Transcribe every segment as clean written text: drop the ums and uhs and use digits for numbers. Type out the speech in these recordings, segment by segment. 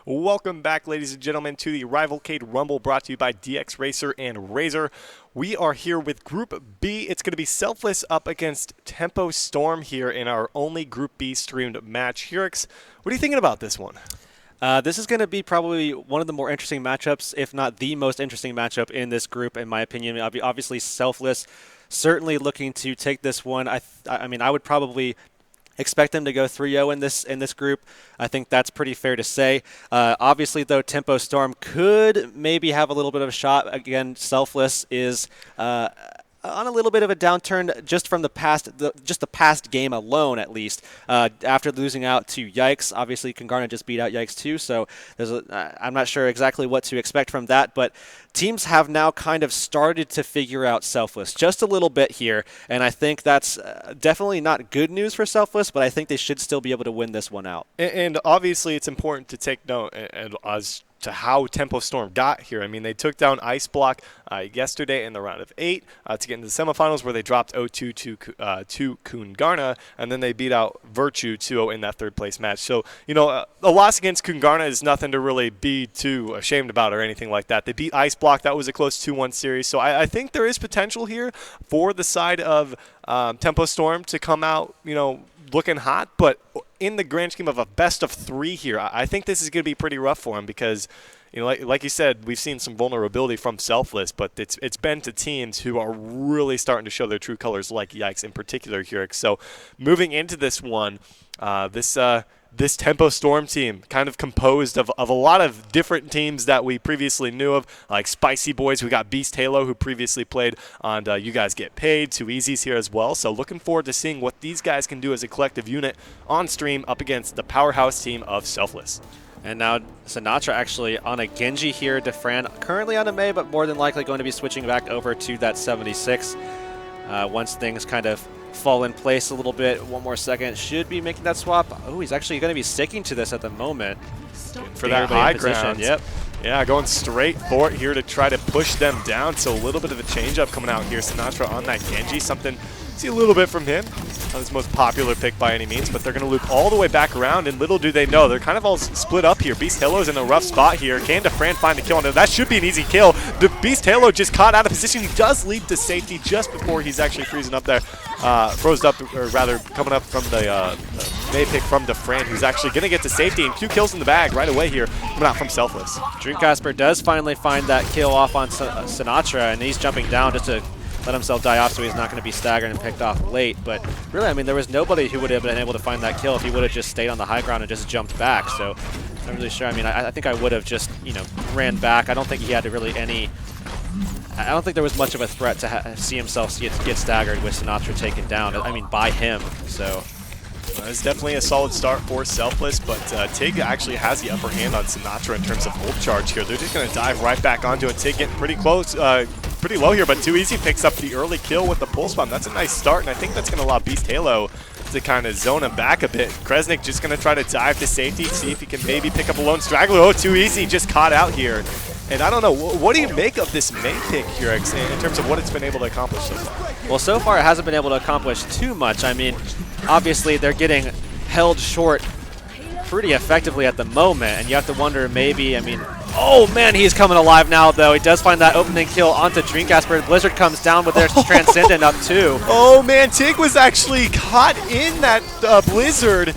Welcome back, ladies and gentlemen, to the Rivalcade Rumble brought to you by DX Racer and Razor. We are here with Group B. It's going to be Selfless up against Tempo Storm here in our only Group B streamed match. Hurix, what are you thinking about this one? This is going to be probably one of the more interesting matchups, if not the most interesting matchup in this group, in my opinion. Obviously, Selfless certainly looking to take this one. I mean, I would probably expect them to go 3-0 in this group. I think that's pretty fair to say. Obviously, though, Tempo Storm could maybe have a little bit of a shot. Again, Selfless is on a little bit of a downturn just from the past game alone, at least. After losing out to Yikes, obviously Kungarna just beat out Yikes too, so I'm not sure exactly what to expect from that, but teams have now kind of started to figure out Selfless just a little bit here, and I think that's definitely not good news for Selfless, but I think they should still be able to win this one out. And obviously it's important to take note as to how Tempo Storm got here. I mean, they took down Ice Block yesterday in the round of 8 to get into the semifinals, where they dropped 0-2 to Kungarna, and then they beat out Virtue 2-0 in that third-place match. So, you know, a loss against Kungarna is nothing to really be too ashamed about or anything like that. They beat Ice Block. That was a close 2-1 series. So I think there is potential here for the side of Tempo Storm to come out, you know, looking hot, but in the grand scheme of a best of 3 here, I think this is going to be pretty rough for him because, you know, like you said, we've seen some vulnerability from Selfless, but it's been to teams who are really starting to show their true colors, like Yikes in particular here. So moving into this one, this Tempo Storm team, kind of composed of a lot of different teams that we previously knew of, like Spicy Boys. We got Beast Halo, who previously played on You Guys Get Paid, 2Easy's here as well. So looking forward to seeing what these guys can do as a collective unit on stream up against the powerhouse team of Selfless. And now Sinatra actually on a Genji here. Defran currently on a Mei, but more than likely going to be switching back over to that 76 once things kind of fall in place a little bit. One more second. Should be making that swap. Oh, he's actually going to be sticking to this at the moment. For that high ground. Yep. Yeah, going straight for it here to try to push them down. So a little bit of a change-up coming out here. Sinatra on that Genji. Something, see a little bit from him. Not his most popular pick by any means, but they're going to loop all the way back around, and little do they know, they're kind of all split up here. Beast Halo's in a rough spot here. Can Defran find the kill on him? That should be an easy kill. The Beast Halo just caught out of position. He does lead to safety just before he's actually freezing up there. Froze up, or rather coming up from the May pick from Defran, who's actually going to get to safety, and 2 kills in the bag right away here coming out from Selfless. Dreamcasper does finally find that kill off on Sinatra, and he's jumping down just to let himself die off so he's not going to be staggered and picked off late. But really, I mean, there was nobody who would have been able to find that kill if he would have just stayed on the high ground and just jumped back. So I'm not really sure. I mean, I think I would have just, you know, ran back. I don't think he had to really I don't think there was much of a threat to see himself get staggered with Sinatra taken down. I mean, by him. So it's definitely a solid start for Selfless, but Tig actually has the upper hand on Sinatra in terms of ult charge here. They're just going to dive right back onto it. Tig getting pretty close, pretty low here, but 2Easy picks up the early kill with the pulse bomb. That's a nice start, and I think that's going to allow Beast Halo to kind of zone him back a bit. Kresnik just going to try to dive to safety, see if he can maybe pick up a lone straggler. Oh, 2Easy just caught out here. And I don't know, what do you make of this May pick here in terms of what it's been able to accomplish so far? Well, so far it hasn't been able to accomplish too much. I mean, obviously they're getting held short pretty effectively at the moment, and you have to wonder maybe, I mean, oh man, he's coming alive now though. He does find that opening kill onto Dreamcasper. Blizzard comes down with their Transcendent up too. Oh man, Tig was actually caught in that Blizzard.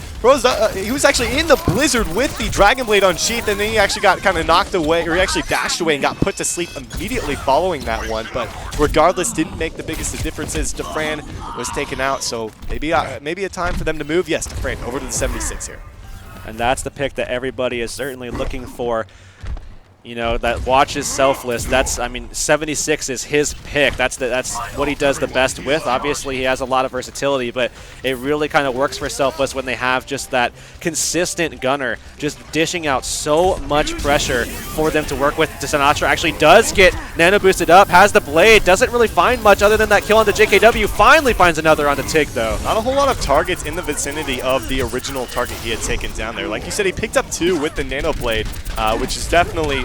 He was actually in the Blizzard with the Dragon Blade unsheathed, and then he actually got kind of knocked away, or he actually dashed away and got put to sleep immediately following that one. But regardless, didn't make the biggest of differences. Defran was taken out, so maybe a time for them to move. Yes, Defran over to the 76 here. And that's the pick that everybody is certainly looking for. You know, that watches Selfless. That's, I mean, 76 is his pick. That's what he does the best with. Obviously, he has a lot of versatility, but it really kind of works for Selfless when they have just that consistent gunner, just dishing out so much pressure for them to work with. Sinatra actually does get nano boosted up, has the blade, doesn't really find much other than that kill on the JKW. Finally finds another on the Tig, though. Not a whole lot of targets in the vicinity of the original target he had taken down there. Like you said, he picked up 2 with the nano blade, which is definitely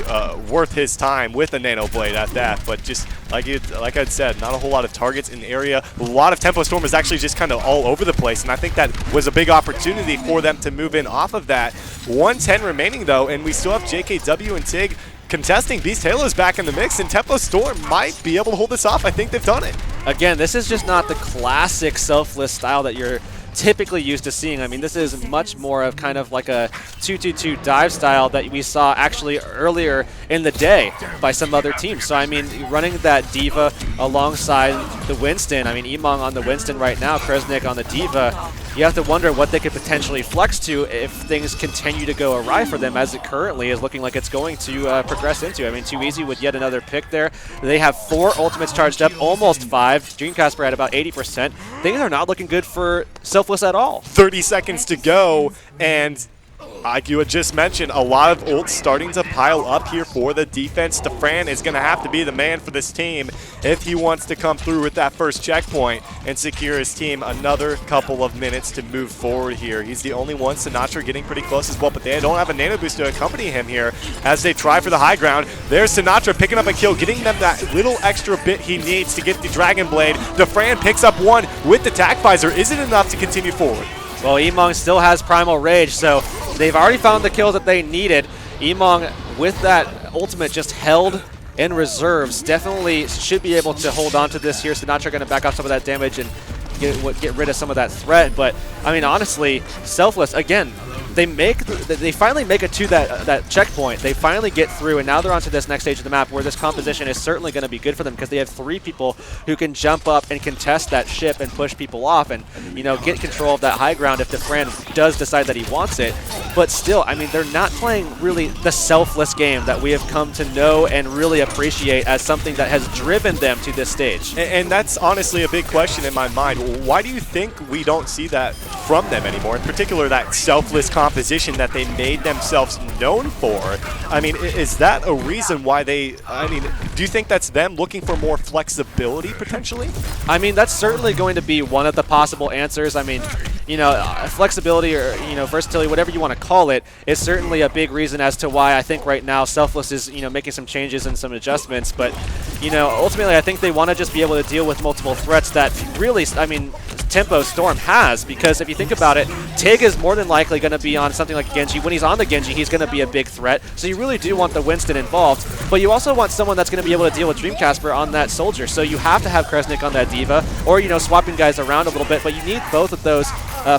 worth his time with a nano blade at that, but just like I'd said, not a whole lot of targets in the area. A lot of Tempo Storm is actually just kind of all over the place, and I think that was a big opportunity for them to move in off of that. 110 remaining, though, and we still have JKW and TIG contesting. Beast Halo's back in the mix, and Tempo Storm might be able to hold this off. I think they've done it. Again, this is just not the classic Selfless style that you're typically used to seeing. I mean, this is much more of kind of like a 2-2-2 dive style that we saw actually earlier in the day by some other teams. So, I mean, running that Diva alongside the Winston, I mean, Emong on the Winston right now, Kresnik on the Diva, you have to wonder what they could potentially flex to if things continue to go awry for them, as it currently is looking like it's going to progress into. I mean, Too Easy with yet another pick there. They have 4 ultimates charged up, almost 5. Dreamcasper at about 80%. Things are not looking good for Selfless at all. 30 seconds to go, and like you had just mentioned, a lot of ults starting to pile up here for the defense. Defran is going to have to be the man for this team if he wants to come through with that first checkpoint and secure his team another couple of minutes to move forward here. He's the only one. Sinatra getting pretty close as well, but they don't have a nano boost to accompany him here as they try for the high ground. There's Sinatra picking up a kill, getting them that little extra bit he needs to get the Dragon Blade. Defran picks up one with the Tac Visor. Is it enough to continue forward? Well, Emong still has Primal Rage, so they've already found the kills that they needed. Emong, with that ultimate just held in reserves, definitely should be able to hold on to this here. Sinatra going to back off some of that damage and get rid of some of that threat. But, I mean, honestly, Selfless, again, they finally make it to that checkpoint. They finally get through, and now they're onto this next stage of the map where this composition is certainly going to be good for them because they have 3 people who can jump up and contest that ship and push people off and, you know, get control of that high ground if Defran does decide that he wants it. But still, I mean, they're not playing really the Selfless game that we have come to know and really appreciate as something that has driven them to this stage. And that's honestly a big question in my mind. Why do you think we don't see that from them anymore? In particular, that Selfless composition that they made themselves known for. I mean, is that a reason why they, I mean, do you think that's them looking for more flexibility potentially? I mean, that's certainly going to be one of the possible answers. I mean, you know, flexibility or, you know, versatility, whatever you want to call it, is certainly a big reason as to why I think right now Selfless is, you know, making some changes and some adjustments. But, you know, ultimately I think they want to just be able to deal with multiple threats that really, I mean, Tempo Storm has, because if you think about it, Tig is more than likely going to be on something like Genji. When he's on the Genji, he's going to be a big threat. So you really do want the Winston involved, but you also want someone that's going to be able to deal with Dreamcasper on that Soldier. So you have to have Kresnik on that Diva, or, you know, swapping guys around a little bit, but you need both of those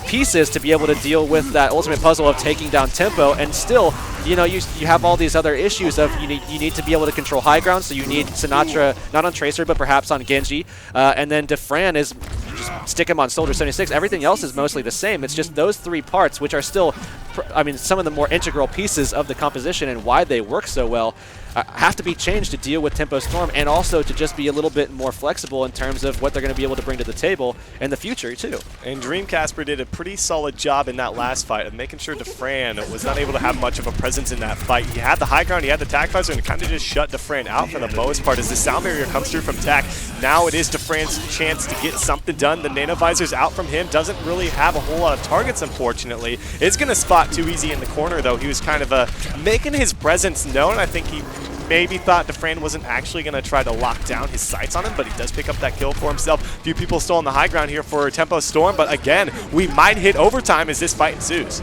pieces to be able to deal with that ultimate puzzle of taking down Tempo. And still, you know, you have all these other issues of you need to be able to control high ground, so you need Sinatra not on Tracer but perhaps on Genji, and then Defran is just stick him on Soldier 76. Everything else is mostly the same. It's just those 3 parts, which are still, I mean, some of the more integral pieces of the composition and why they work so well, have to be changed to deal with Tempo Storm, and also to just be a little bit more flexible in terms of what they're going to be able to bring to the table in the future, too. And Dreamcasper did a pretty solid job in that last fight of making sure Defran was not able to have much of a presence in that fight. He had the high ground, he had the Tac Visor, and it kind of just shut Defran out for the most part as the Sound Barrier comes through from Tac. Now it is Defran's chance to get something done. The Nano Visor's out from him, doesn't really have a whole lot of targets, unfortunately. It's going to spot Too Easy in the corner, though. He was kind of making his presence known. I think he maybe thought Defran wasn't actually going to try to lock down his sights on him, but he does pick up that kill for himself. A few people still on the high ground here for Tempo Storm, but again, we might hit overtime as this fight ensues.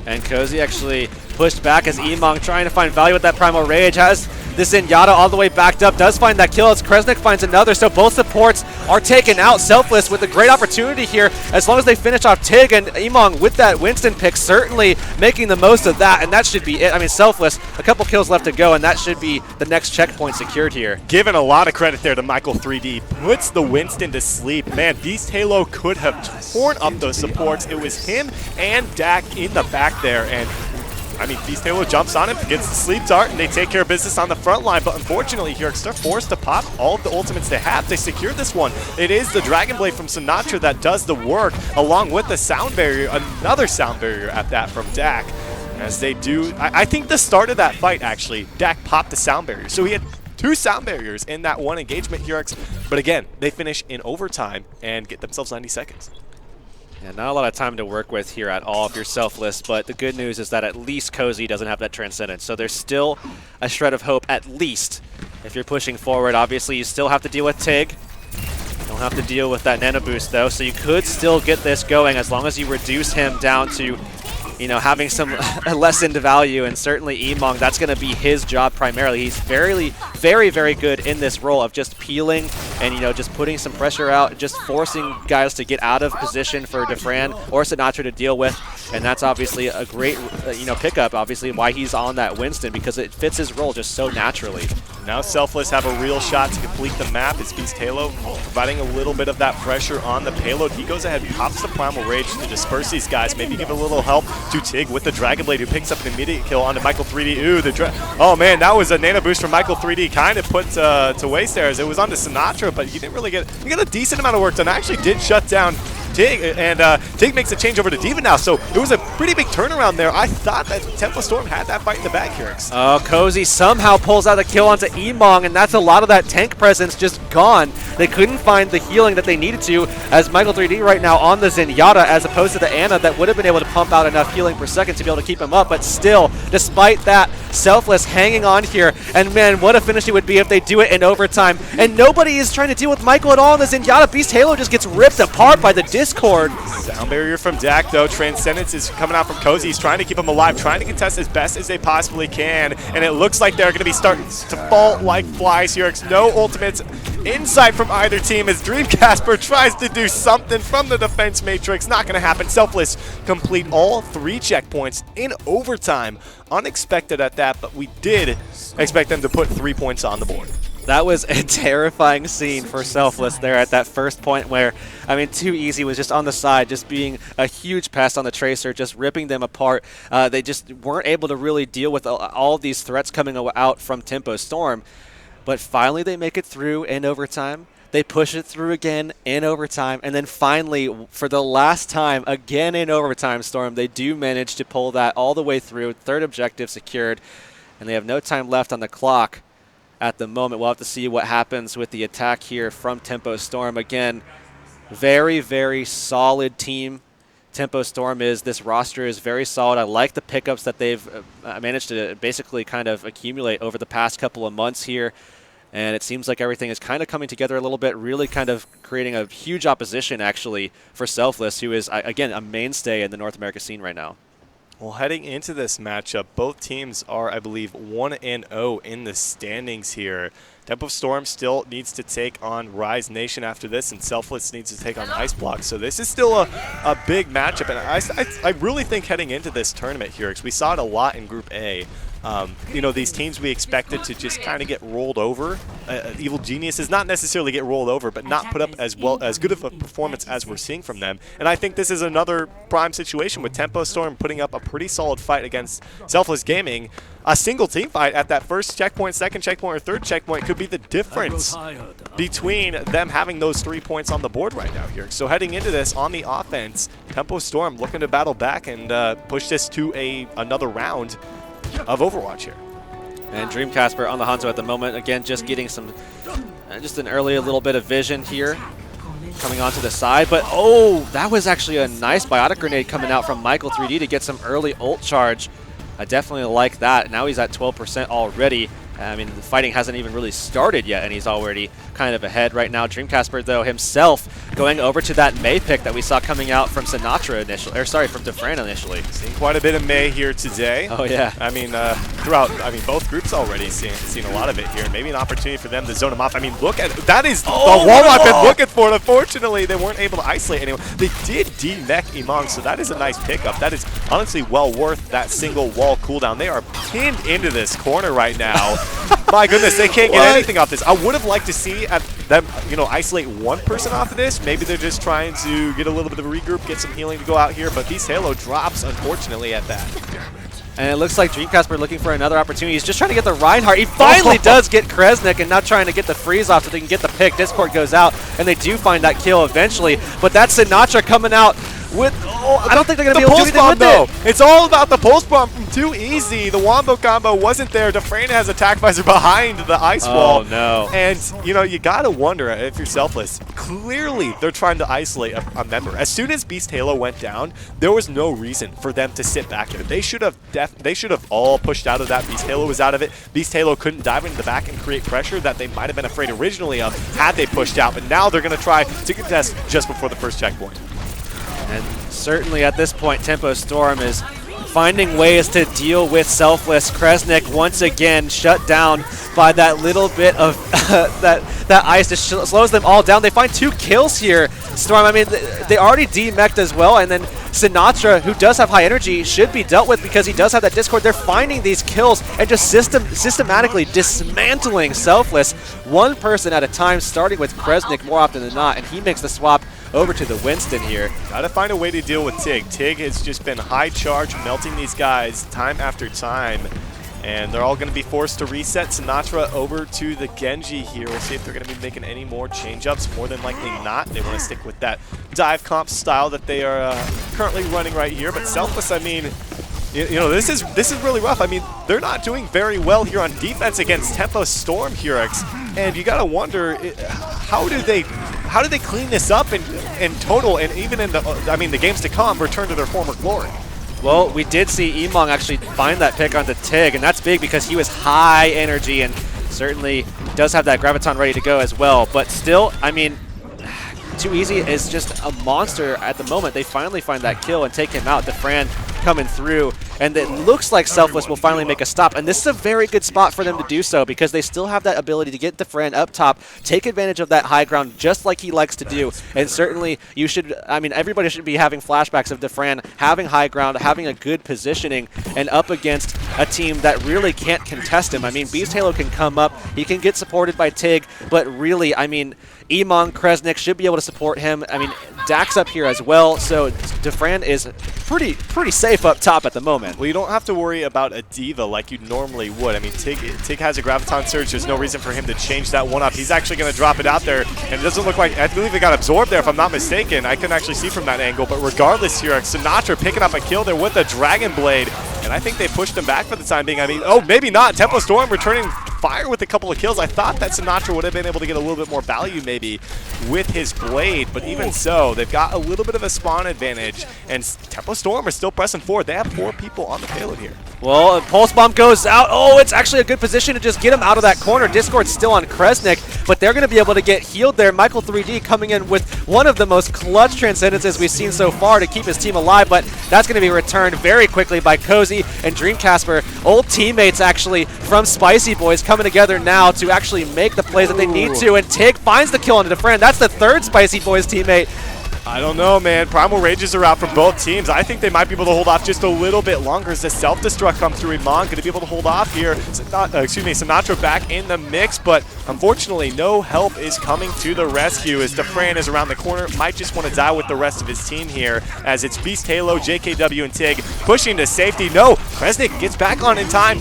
And Cozy actually pushed back as Emong, trying to find value with that Primal Rage, has this Zenyatta all the way backed up, does find that kill as Kresnik finds another, so both supports are taken out. Selfless with a great opportunity here as long as they finish off Tig, and Emong with that Winston pick certainly making the most of that, and that should be it. I mean, Selfless, a couple kills left to go, and that should be the next checkpoint secured here. Given a lot of credit there to Michael 3D, puts the Winston to sleep. Man, Beast Halo could have torn up those supports. It was him and Dak in the back there, and I mean, Beast Halo jumps on him, gets the sleep dart, and they take care of business on the front line. But unfortunately here, they're forced to pop all of the ultimates they have. They secure this one. It is the Dragon Blade from Sinatra that does the work, along with the Sound Barrier, another Sound Barrier at that from Dak. As they do, I think the start of that fight, actually, Dak popped the Sound Barrier. So he had 2 Sound Barriers in that one engagement here. But again, they finish in overtime and get themselves 90 seconds. Yeah, not a lot of time to work with here at all if you're Selfless, but the good news is that at least Cozy doesn't have that Transcendence, so there's still a shred of hope, at least, if you're pushing forward. Obviously, you still have to deal with Tig. You don't have to deal with that nano boost, though, so you could still get this going as long as you reduce him down to, you know, having some less into value. And certainly Emong, that's going to be his job primarily. He's very, very good in this role of just peeling and, you know, just putting some pressure out, just forcing guys to get out of position for Defran or Sinatra to deal with. And that's obviously a great, you know, pickup, obviously, why he's on that Winston, because it fits his role just so naturally. Now Selfless have a real shot to complete the map. It's Beast Halo providing a little bit of that pressure on the payload. He goes ahead, pops the Primal Rage to disperse these guys, maybe give a little help to Tig with the Dragon Blade, who picks up an immediate kill onto Michael 3D. Ooh, oh man, that was a nano boost from Michael 3D, kind of put to waste there as it was onto Sinatra, but he didn't really get, he got a decent amount of work done. Actually did shut down Tig, and Tig makes a change over to D.Va now, so it was a pretty big turnaround there. I thought that Tempo Storm had that fight in the bag here. Oh, Cozy somehow pulls out a kill onto Emong, and that's a lot of that tank presence just gone. They couldn't find the healing that they needed to, as Michael 3D right now on the Zenyatta, as opposed to the Ana that would have been able to pump out enough healing per second to be able to keep him up, but still, despite that, Selfless hanging on here, and man, what a finish it would be if they do it in overtime, and nobody is trying to deal with Michael at all in the Zenyatta. Beast Halo just gets ripped apart by the Discord. Sound barrier from Dak, though. Transcendence is coming out from Cozy. He's trying to keep him alive, trying to contest as best as they possibly can, and it looks like they're going to be starting to fall like flies here. No ultimates inside from either team as Dreamcasper tries to do something from the defense matrix. Not going to happen. Selfless complete all 3 checkpoints in overtime. Unexpected at that, but we did expect them to put 3 points on the board. That was a terrifying scene for Selfless there at that first point where, I mean, Too Easy was just on the side, just being a huge pest on the Tracer, just ripping them apart. They just weren't able to really deal with all of these threats coming out from Tempo Storm. But finally they make it through in overtime. They push it through again in overtime. And then finally, for the last time, again in overtime, Storm, they do manage to pull that all the way through. 3rd objective secured. And they have no time left on the clock at the moment. We'll have to see what happens with the attack here from Tempo Storm. Again, very, very solid team Tempo Storm is. This roster is very solid. I like the pickups that they've managed to basically kind of accumulate over the past couple of months here. And it seems like everything is kind of coming together a little bit, really kind of creating a huge opposition, actually, for Selfless, who is, again, a mainstay in the North America scene right now. Well, heading into this matchup, both teams are, I believe, 1-0 in the standings here. Tempo Storm still needs to take on Rise Nation after this, and Selfless needs to take on Ice Block. So this is still a big matchup, and I really think heading into this tournament here, because we saw it a lot in Group A, you know, these teams we expected to just kind of get rolled over. Evil Geniuses not necessarily get rolled over, but not put up as good of a performance as we're seeing from them. And I think this is another prime situation with Tempo Storm putting up a pretty solid fight against Selfless Gaming. A single team fight at that first checkpoint, second checkpoint, or third checkpoint could be the difference between them having those 3 points on the board right now here. So heading into this on the offense, Tempo Storm looking to battle back and push this to another round of Overwatch here. And Dreamcasper on the Hanzo at the moment, again, just getting some, just an early little bit of vision here, coming onto the side. But oh, that was actually a nice biotic grenade coming out from Michael 3D to get some early ult charge. I definitely like that. Now he's at 12% already. I mean, the fighting hasn't even really started yet, and he's already kind of ahead right now. Dreamcasper, though, himself going over to that Mei pick that we saw coming out from Sinatra initially, or sorry, from Defran initially. Seeing quite a bit of Mei here today. Oh, yeah. I mean, throughout, both groups already seen a lot of it here, and maybe an opportunity for them to zone him off. I mean, look at, that is the wall I've been looking for. Unfortunately, they weren't able to isolate anyone. They did de-mech Emong, so that is a nice pickup. That is honestly well worth that single wall cooldown. They are pinned into this corner right now. My goodness, they can't get anything off this. I would have liked to see them, you know, isolate one person off of this. Maybe they're just trying to get a little bit of a regroup, get some healing to go out here, but Beast Halo drops, unfortunately, at that. And it looks like Dreamcasper looking for another opportunity. He's just trying to get the Reinhardt. He finally does get Kresnik and not trying to get the freeze off so they can get the pick. Discord goes out, and they do find that kill eventually. But that's Sinatra coming out with, I don't think they're going to be The able to do pulse anything bomb, with though. it. It's all about the pulse bomb from Too Easy. The Wombo combo wasn't there. Dufresne has attack visor behind the ice wall. Oh, no. And, you know, you got to wonder if you're Selfless. Clearly, they're trying to isolate a member. As soon as Beast Halo went down, there was no reason for them to sit back there. They should have all pushed out of that. Beast Halo was out of it. Beast Halo couldn't dive into the back and create pressure that they might have been afraid originally of had they pushed out. But now they're going to try to contest just before the first checkpoint. And certainly at this point, Tempo Storm is finding ways to deal with Selfless. Kresnik once again shut down by that little bit of that ice just slows them all down. They find 2 kills here, Storm. I mean, they already demeched as well, and then Sinatra, who does have high energy, should be dealt with because he does have that Discord. They're finding these kills and just systematically dismantling Selfless, one person at a time, starting with Kresnik more often than not, and he makes the swap over to the Winston here. Gotta find a way to deal with Tig. Tig has just been high charge, melting these guys time after time. And they're all going to be forced to reset. Sinatra over to the Genji here. We'll see if they're going to be making any more change-ups. More than likely not. They want to stick with that dive comp style that they are currently running right here. But Selfless, I mean, you know, this is really rough. I mean, they're not doing very well here on defense against Tempo Storm here, and you got to wonder how do they clean this up in total, and even in the games to come, return to their former glory. Well, we did see Emong actually find that pick onto Tig, and that's big because he was high energy and certainly does have that Graviton ready to go as well. But still, I mean, Too Easy is just a monster at the moment. They finally find that kill and take him out. Dufresne coming through, and it looks like Selfless will finally make a stop. And this is a very good spot for them to do so because they still have that ability to get Dufresne up top, take advantage of that high ground just like he likes to do. And certainly you should, I mean, everybody should be having flashbacks of Dufresne having high ground, having a good positioning, and up against a team that really can't contest him. I mean, Beast Halo can come up, he can get supported by Tig, but really, I mean, Emong, Kresnik should be able to support him. I mean, Dax up here as well, so Dufresne is pretty safe up top at the moment. Well, you don't have to worry about a diva like you normally would. I mean, Tig has a Graviton Surge. There's no reason for him to change that one up. He's actually going to drop it out there, and it doesn't look like, I believe it got absorbed there if I'm not mistaken. I couldn't actually see from that angle, but regardless here, Sinatra picking up a kill there with a Dragon Blade, and I think they pushed him back for the time being. I mean, oh, maybe not. Tempo Storm returning fire with a couple of kills. I thought that Sinatra would have been able to get a little bit more value maybe with his blade, but even so, they've got a little bit of a spawn advantage, and Tempo Storm are still pressing forward. They have 4 people on the payload here. Well, Pulse Bomb goes out. Oh, it's actually a good position to just get him out of that corner. Discord's still on Kresnik, but they're going to be able to get healed there. Michael 3D coming in with one of the most clutch transcendences we've seen so far to keep his team alive, but that's going to be returned very quickly by Cozy and Dream Casper. Old teammates actually from Spicy Boys coming together now to actually make the plays that they need to, and Tig finds the kill on Dufresne. That's the 3rd Spicy Boys teammate. I don't know, man. Primal Rages are out for both teams. I think they might be able to hold off just a little bit longer as the self-destruct comes through. Iman going to be able to hold off here. Sinatra back in the mix, but unfortunately no help is coming to the rescue as Dufresne is around the corner. Might just want to die with the rest of his team here as it's Beast Halo, JKW, and Tig pushing to safety. No, Kresnik gets back on in time.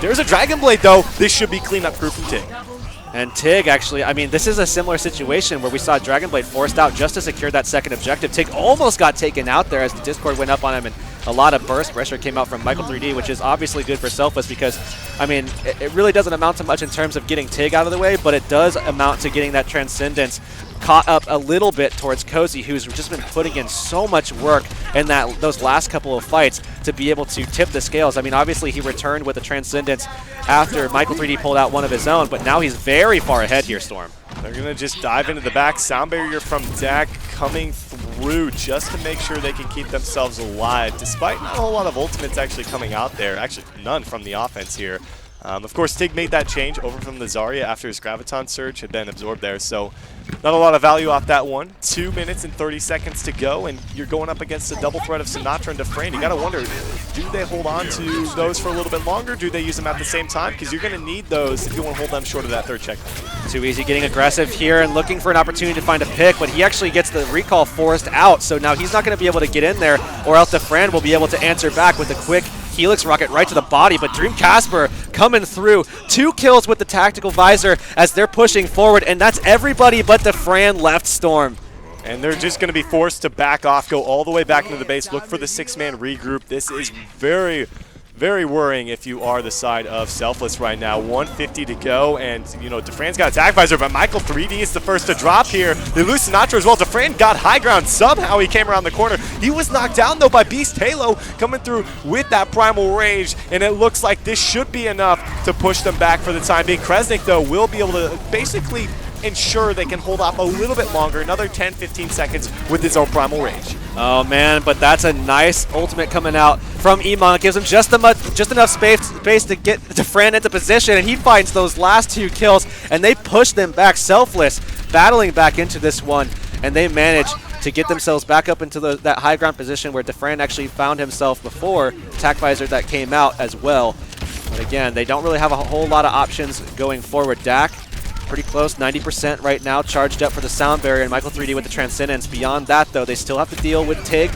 There's a Dragon Blade, though. This should be cleanup crew from Tig. And Tig actually, I mean, this is a similar situation where we saw Dragon Blade forced out just to secure that second objective. Tig almost got taken out there as the Discord went up on him, and a lot of burst pressure came out from Michael 3D, which is obviously good for Selfless because, I mean, it really doesn't amount to much in terms of getting Tig out of the way, but it does amount to getting that Transcendence caught up a little bit towards Cozy, who's just been putting in so much work in those last couple of fights to be able to tip the scales. I mean, obviously he returned with a Transcendence after Michael 3D pulled out one of his own, but now he's very far ahead here, Storm. They're going to just dive into the back. Sound barrier from Dak coming through just to make sure they can keep themselves alive, despite not a whole lot of ultimates actually coming out there. Actually, none from the offense here. Of course, Tig made that change over from the Zarya after his Graviton Surge had been absorbed there, so not a lot of value off that one. 2 minutes and 30 seconds to go, and you're going up against the double threat of Sinatra and Dufresne. You got to wonder, do they hold on to those for a little bit longer? Do they use them at the same time? Because you're going to need those if you want to hold them short of that 3rd checkpoint. Too Easy getting aggressive here and looking for an opportunity to find a pick, but he actually gets the recall forced out, so now he's not going to be able to get in there, or else Dufresne will be able to answer back with a quick Helix Rocket right to the body, but Dream Casper coming through. 2 kills with the Tactical Visor as they're pushing forward, and that's everybody but Dufresne left, Storm. And they're just going to be forced to back off, go all the way back into the base, look for the 6-man regroup. This is very, very worrying if you are the side of Selfless right now. 150 to go, and, you know, Defran's got attack visor, but Michael 3D is the first to drop here. They lose Sinatra as well. Defran got high ground. Somehow he came around the corner. He was knocked down, though, by Beast Halo coming through with that Primal Rage, and it looks like this should be enough to push them back for the time being. Kresnik, though, will be able to basically ensure they can hold off a little bit longer, another 10-15 seconds with his own Primal Rage. Oh man, but that's a nice ultimate coming out from Emon. It gives him just enough space to get Defran into position, and he finds those last 2 kills, and they push them back. Selfless battling back into this one, and they manage to get themselves back up into that high ground position where Defran actually found himself before. Attack visor that came out as well. But again, they don't really have a whole lot of options going forward. Dak, pretty close, 90% right now, charged up for the sound barrier, and Michael 3D with the Transcendence. Beyond that, though, they still have to deal with Tig.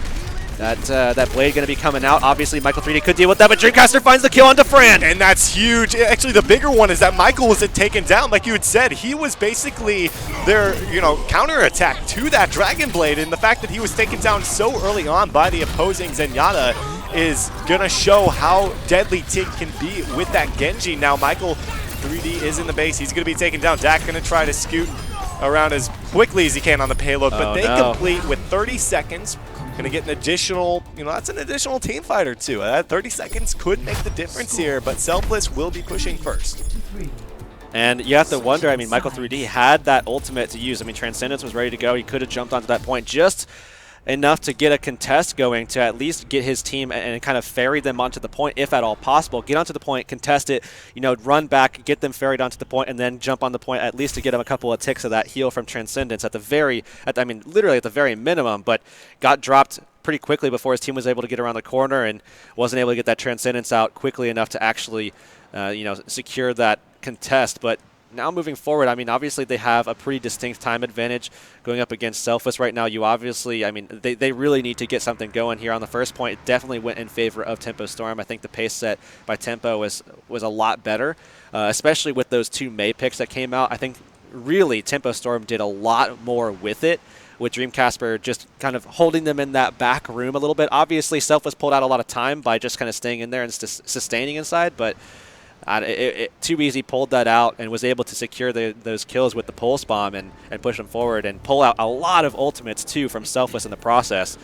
That blade going to be coming out. Obviously, Michael 3D could deal with that, but Dreamcaster finds the kill on Defran. And that's huge. Actually, the bigger one is that Michael wasn't taken down. Like you had said, he was basically their, you know, counter-attack to that Dragon Blade, and the fact that he was taken down so early on by the opposing Zenyatta is going to show how deadly Tig can be with that Genji. Now, Michael 3D is in the base. He's going to be taken down. Dak going to try to scoot around as quickly as he can on the payload, but they complete with 30 seconds. Going to get an additional, you know, that's an additional team fight or two. 30 seconds could make the difference here, but Selfless will be pushing first. And you have to wonder, I mean, Michael 3D had that ultimate to use. I mean, Transcendence was ready to go. He could have jumped onto that point just enough to get a contest going to at least get his team and kind of ferry them onto the point, if at all possible. Get onto the point, contest it, you know, run back, get them ferried onto the point, and then jump on the point at least to get him a couple of ticks of that heal from Transcendence at the very, I mean, literally at the very minimum, but got dropped pretty quickly before his team was able to get around the corner and wasn't able to get that Transcendence out quickly enough to actually, you know, secure that contest. But now moving forward, I mean, obviously they have a pretty distinct time advantage going up against Selfless right now. You obviously, I mean, they really need to get something going here on the first point. It definitely went in favor of Tempo Storm. I think the pace set by Tempo was a lot better, especially with those 2 Mei picks that came out. I think really Tempo Storm did a lot more with it, with Dreamcasper just kind of holding them in that back room a little bit. Obviously, Selfless pulled out a lot of time by just kind of staying in there and sustaining inside, but Too Easy pulled that out and was able to secure those kills with the Pulse Bomb and push them forward and pull out a lot of ultimates, too, from Selfless in the process.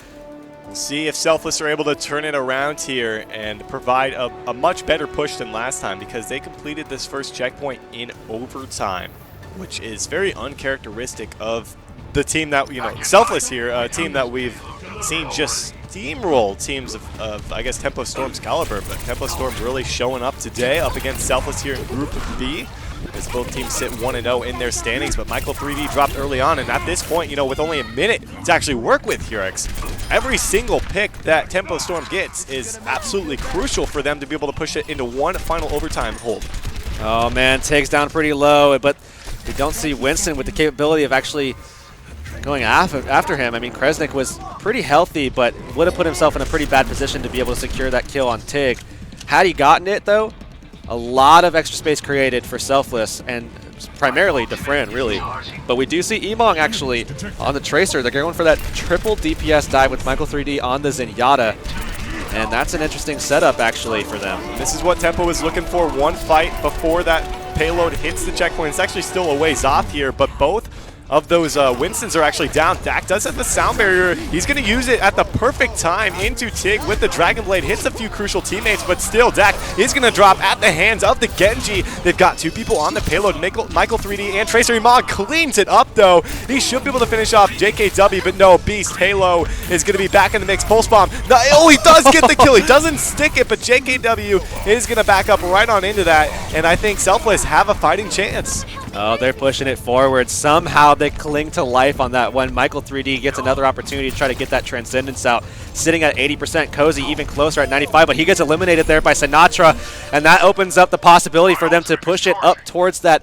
We'll see if Selfless are able to turn it around here and provide a much better push than last time, because they completed this first checkpoint in overtime, which is very uncharacteristic of the team that, you know, Selfless here, a team that we've seen just steamroll teams of, I guess, Tempo Storm's caliber, but Tempo Storm really showing up today up against Selfless here in Group B, as both teams sit 1-0 in their standings. But Michael 3D dropped early on, and at this point, you know, with only a minute to actually work with Hurex, every single pick that Tempo Storm gets is absolutely crucial for them to be able to push it into one final overtime hold. Oh man, Tig's down pretty low, but we don't see Winston with the capability of actually going after him. I mean, Kresnik was pretty healthy, but would have put himself in a pretty bad position to be able to secure that kill on Tig. Had he gotten it, though, a lot of extra space created for Selfless, and primarily Defran, really. But we do see Emong actually on the Tracer. They're going for that triple DPS dive with Michael 3D on the Zenyatta, and that's an interesting setup, actually, for them. This is what Tempo was looking for, one fight before that payload hits the checkpoint. It's actually still a ways off here, but both of those Winstons are actually down. Dak does have the sound barrier. He's going to use it at the perfect time into Tig with the Dragon Blade. Hits a few crucial teammates, but still Dak is going to drop at the hands of the Genji. They've got 2 people on the payload. Michael 3D and Tracer Imag cleans it up, though. He should be able to finish off JKW, but no, Beast Halo is going to be back in the mix. Pulse Bomb. No, oh, he does get the kill. He doesn't stick it, but JKW is going to back up right on into that, and I think Selfless have a fighting chance. Oh, they're pushing it forward. Somehow they cling to life on that one. Michael 3D gets another opportunity to try to get that Transcendence out. Sitting at 80%, Cozy even closer at 95, but he gets eliminated there by Sinatra, and that opens up the possibility for them to push it up towards that,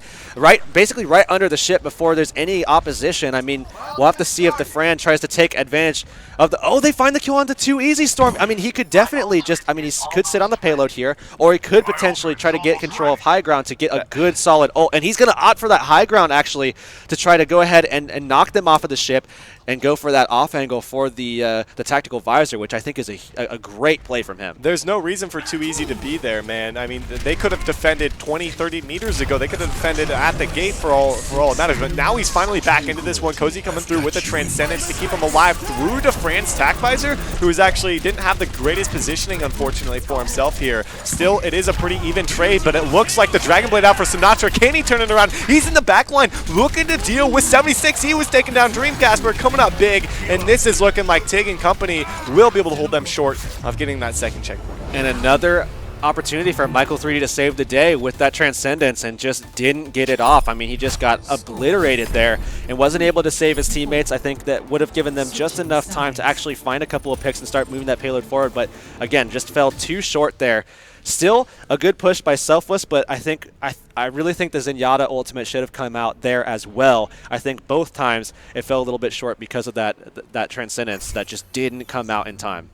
basically right under the ship before there's any opposition. I mean, we'll have to see if the Fran tries to take advantage of the... Oh, they find the kill on the Too Easy Storm. I mean, he could definitely just... I mean, he could sit on the payload here, or he could potentially try to get control of high ground to get a good solid ult, and he's going to opt for that high ground, actually, to try to go go ahead and knock them off of the ship and go for that off angle for the tactical visor, which I think is a great play from him. There's no reason for Too Easy to be there, man. I mean, they could have defended 20, 30 meters ago. They could have defended at the gate for all it matters. But now he's finally back into this one. Cozy coming through with a Transcendence to keep him alive through DeFran's Tac Visor, who actually didn't have the greatest positioning, unfortunately, for himself here. Still, it is a pretty even trade, but it looks like the Dragon Blade out for Sinatra. Can he turn it around? He's in the back line looking to deal with 76. He was taking down Dreamcasper, coming up big, and this is looking like Tig and company will be able to hold them short of getting that second checkpoint. And another opportunity for Michael 3D to save the day with that Transcendence and just didn't get it off. I mean, he just got obliterated there and wasn't able to save his teammates. I think that would have given them just enough time to actually find a couple of picks and start moving that payload forward, but again, just fell too short there. Still a good push by Selfless, but I really think the Zenyatta ultimate should have come out there as well. I think both times it fell a little bit short because of that Transcendence that just didn't come out in time.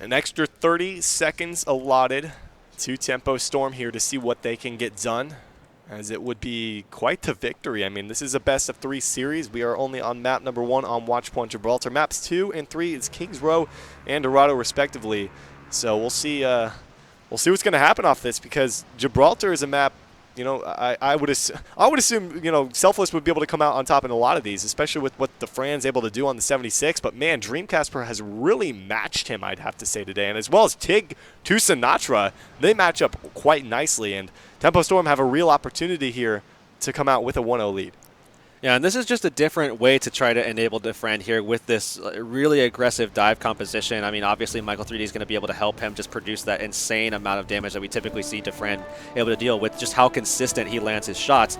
An extra 30 seconds allotted to Tempo Storm here to see what they can get done, as it would be quite the victory. I mean, this is a best-of-3 series. We are only on map number 1 on Watchpoint Gibraltar. Maps 2 and 3 is Kings Row and Dorado, respectively. So we'll see what's going to happen off this, because Gibraltar is a map, you know, I would assume, you know, Selfless would be able to come out on top in a lot of these, especially with what DeFran's able to do on the 76. But man, Dreamcasper has really matched him, I'd have to say, today. And as well as Tig to Sinatra, they match up quite nicely. And Tempo Storm have a real opportunity here to come out with a 1-0 lead. Yeah, and this is just a different way to try to enable DeFran here with this really aggressive dive composition. I mean, obviously, Michael 3D is going to be able to help him just produce that insane amount of damage that we typically see DeFran able to deal with, just how consistent he lands his shots.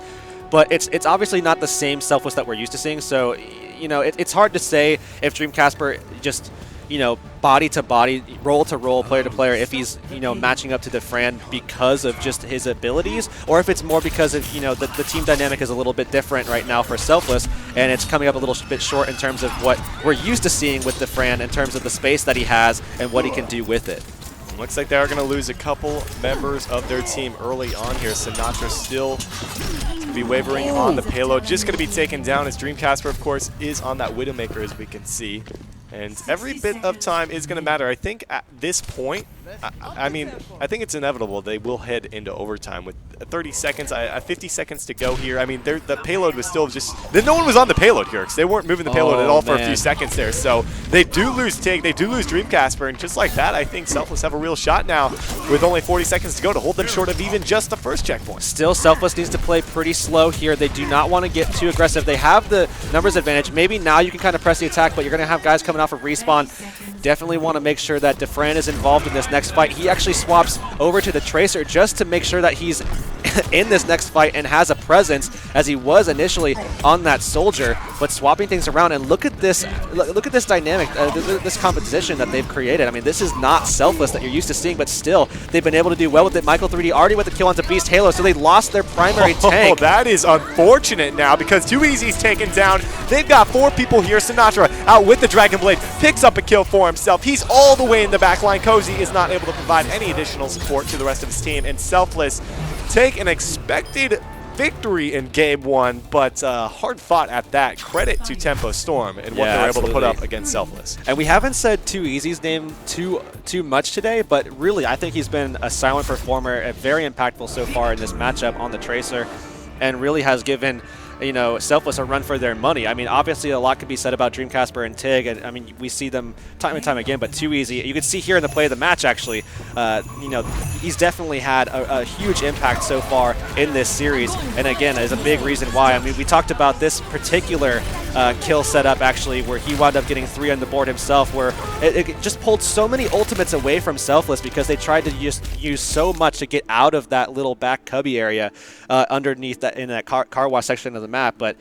But it's obviously not the same Selfless that we're used to seeing, so, you know, it's hard to say if Dreamcasper just, you know, body to body, role to role, player to player, if he's, you know, matching up to DeFran because of just his abilities, or if it's more because of, you know, the team dynamic is a little bit different right now for Selfless, and it's coming up a little bit short in terms of what we're used to seeing with DeFran in terms of the space that he has and what he can do with it. Looks like they are going to lose a couple members of their team early on here. Sinatra still be wavering on the payload, just going to be taken down, as Dreamcasper, of course, is on that Widowmaker, as we can see. And every bit of time is going to matter. I think at this point, I mean, I think it's inevitable they will head into overtime with 30 seconds, 50 seconds to go here. I mean, the payload was still just, no one was on the payload here because they weren't moving the payload at all for a few seconds there. So they do lose Tig, they do lose Dreamcasper, and just like that, I think Selfless have a real shot now with only 40 seconds to go to hold them short of even just the first checkpoint. Still, Selfless needs to play pretty slow here. They do not want to get too aggressive. They have the numbers advantage. Maybe now you can kind of press the attack, but you're going to have guys coming off of respawn. Definitely want to make sure that DeFran is involved in this next fight. He actually swaps over to the Tracer just to make sure that he's in this next fight and has a presence, as he was initially on that Soldier, but swapping things around. And look at this dynamic, this composition that they've created. I mean, this is not Selfless that you're used to seeing, but still they've been able to do well with it. Michael 3D already with the kill onto Beast Halo, so they lost their primary tank. That is unfortunate now, because Too Easy's taken down. They've got 4 people here. Sinatra out with the Dragon Blade, picks up a kill for himself. He's all the way in the back line. Cozy is not able to provide any additional support to the rest of his team, and Selfless take an expected victory in game 1, but hard fought at that. Credit to Tempo Storm and what they're able to put up against Selfless. And we haven't said Too Easy's name too much today, but really I think he's been a silent performer, very impactful so far in this matchup on the Tracer, and really has given, you know, Selfless a run for their money. I mean, obviously a lot could be said about Dreamcasper and Tig, and I mean, we see them time and time again, but Too Easy, you can see here in the play of the match, actually, you know, he's definitely had a huge impact so far in this series, and again, is a big reason why. I mean, we talked about this particular kill setup, actually, where he wound up getting 3 on the board himself, where it just pulled so many ultimates away from Selfless because they tried to just use so much to get out of that little back cubby area underneath that, in that car wash section of the map. But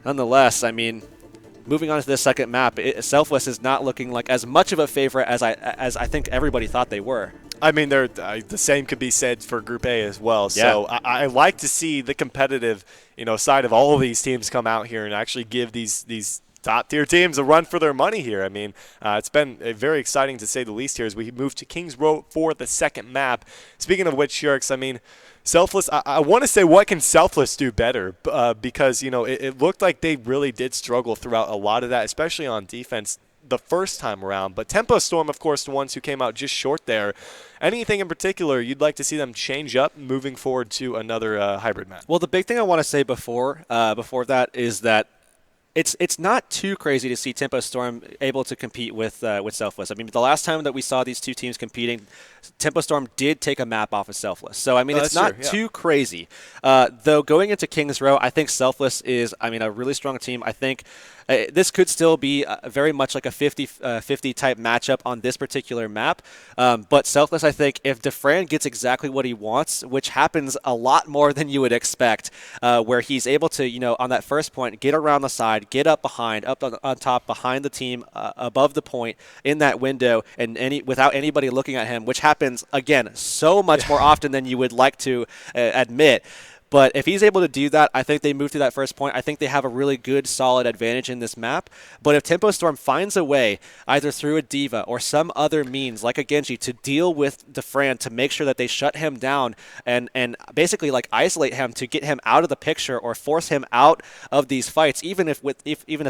nonetheless, I mean, moving on to this second map, Selfless is not looking like as much of a favorite as I think everybody thought they were. I mean, the same could be said for Group A as well. So I like to see the competitive, you know, side of all of these teams come out here and actually give these top-tier teams a run for their money here. I mean, it's been very exciting to say the least here as we move to Kings Row for the second map. Speaking of which, Shirks, I mean, Selfless, I want to say, what can Selfless do better? Because, you know, it looked like they really did struggle throughout a lot of that, especially on defense the first time around. But Tempo Storm, of course, the ones who came out just short there. Anything in particular you'd like to see them change up moving forward to another hybrid map? Well, the big thing I want to say before that is that it's not too crazy to see Tempo Storm able to compete with Selfless. I mean, the last time that we saw these two teams competing, Tempo Storm did take a map off of Selfless. So, I mean, it's not too crazy. Though going into Kings Row, I think Selfless is, I mean, a really strong team. I think this could still be very much like a 50-50 type matchup on this particular map. But Selfless, I think, if Defran gets exactly what he wants, which happens a lot more than you would expect, where he's able to, you know, on that first point, get around the side, get up behind, up on top, behind the team, above the point, in that window, and without anybody looking at him, which happens, again, so much more often than you would like to admit. But if he's able to do that, I think they move to that first point. I think they have a really good, solid advantage in this map. But if Tempo Storm finds a way, either through a Diva or some other means, like a Genji, to deal with Defran to make sure that they shut him down and basically like isolate him to get him out of the picture or force him out of these fights, even if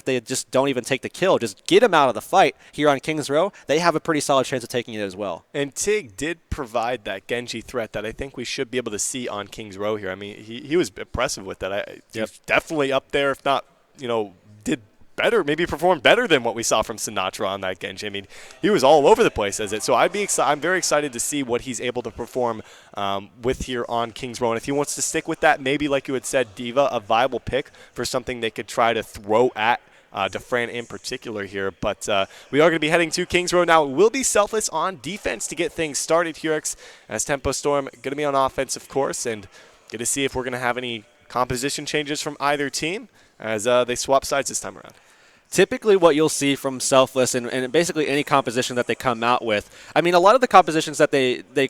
they just don't even take the kill, just get him out of the fight here on Kings Row, they have a pretty solid chance of taking it as well. And Tig did provide that Genji threat that I think we should be able to see on Kings Row here. I mean, he was impressive with that. He's definitely up there, if not, you know, did better, maybe performed better than what we saw from Sinatra on that Genji. I mean, he was all over the place as it. So I'm very excited to see what he's able to perform with here on Kings Row. And if he wants to stick with that, maybe like you had said, Diva, a viable pick for something they could try to throw at Defran in particular here. But we are going to be heading to Kings Row now. It will be Selfless on defense to get things started here, as Tempo Storm going to be on offense, of course, and get to see if we're going to have any composition changes from either team as they swap sides this time around. Typically what you'll see from Selfless and basically any composition that they come out with, I mean, a lot of the compositions that they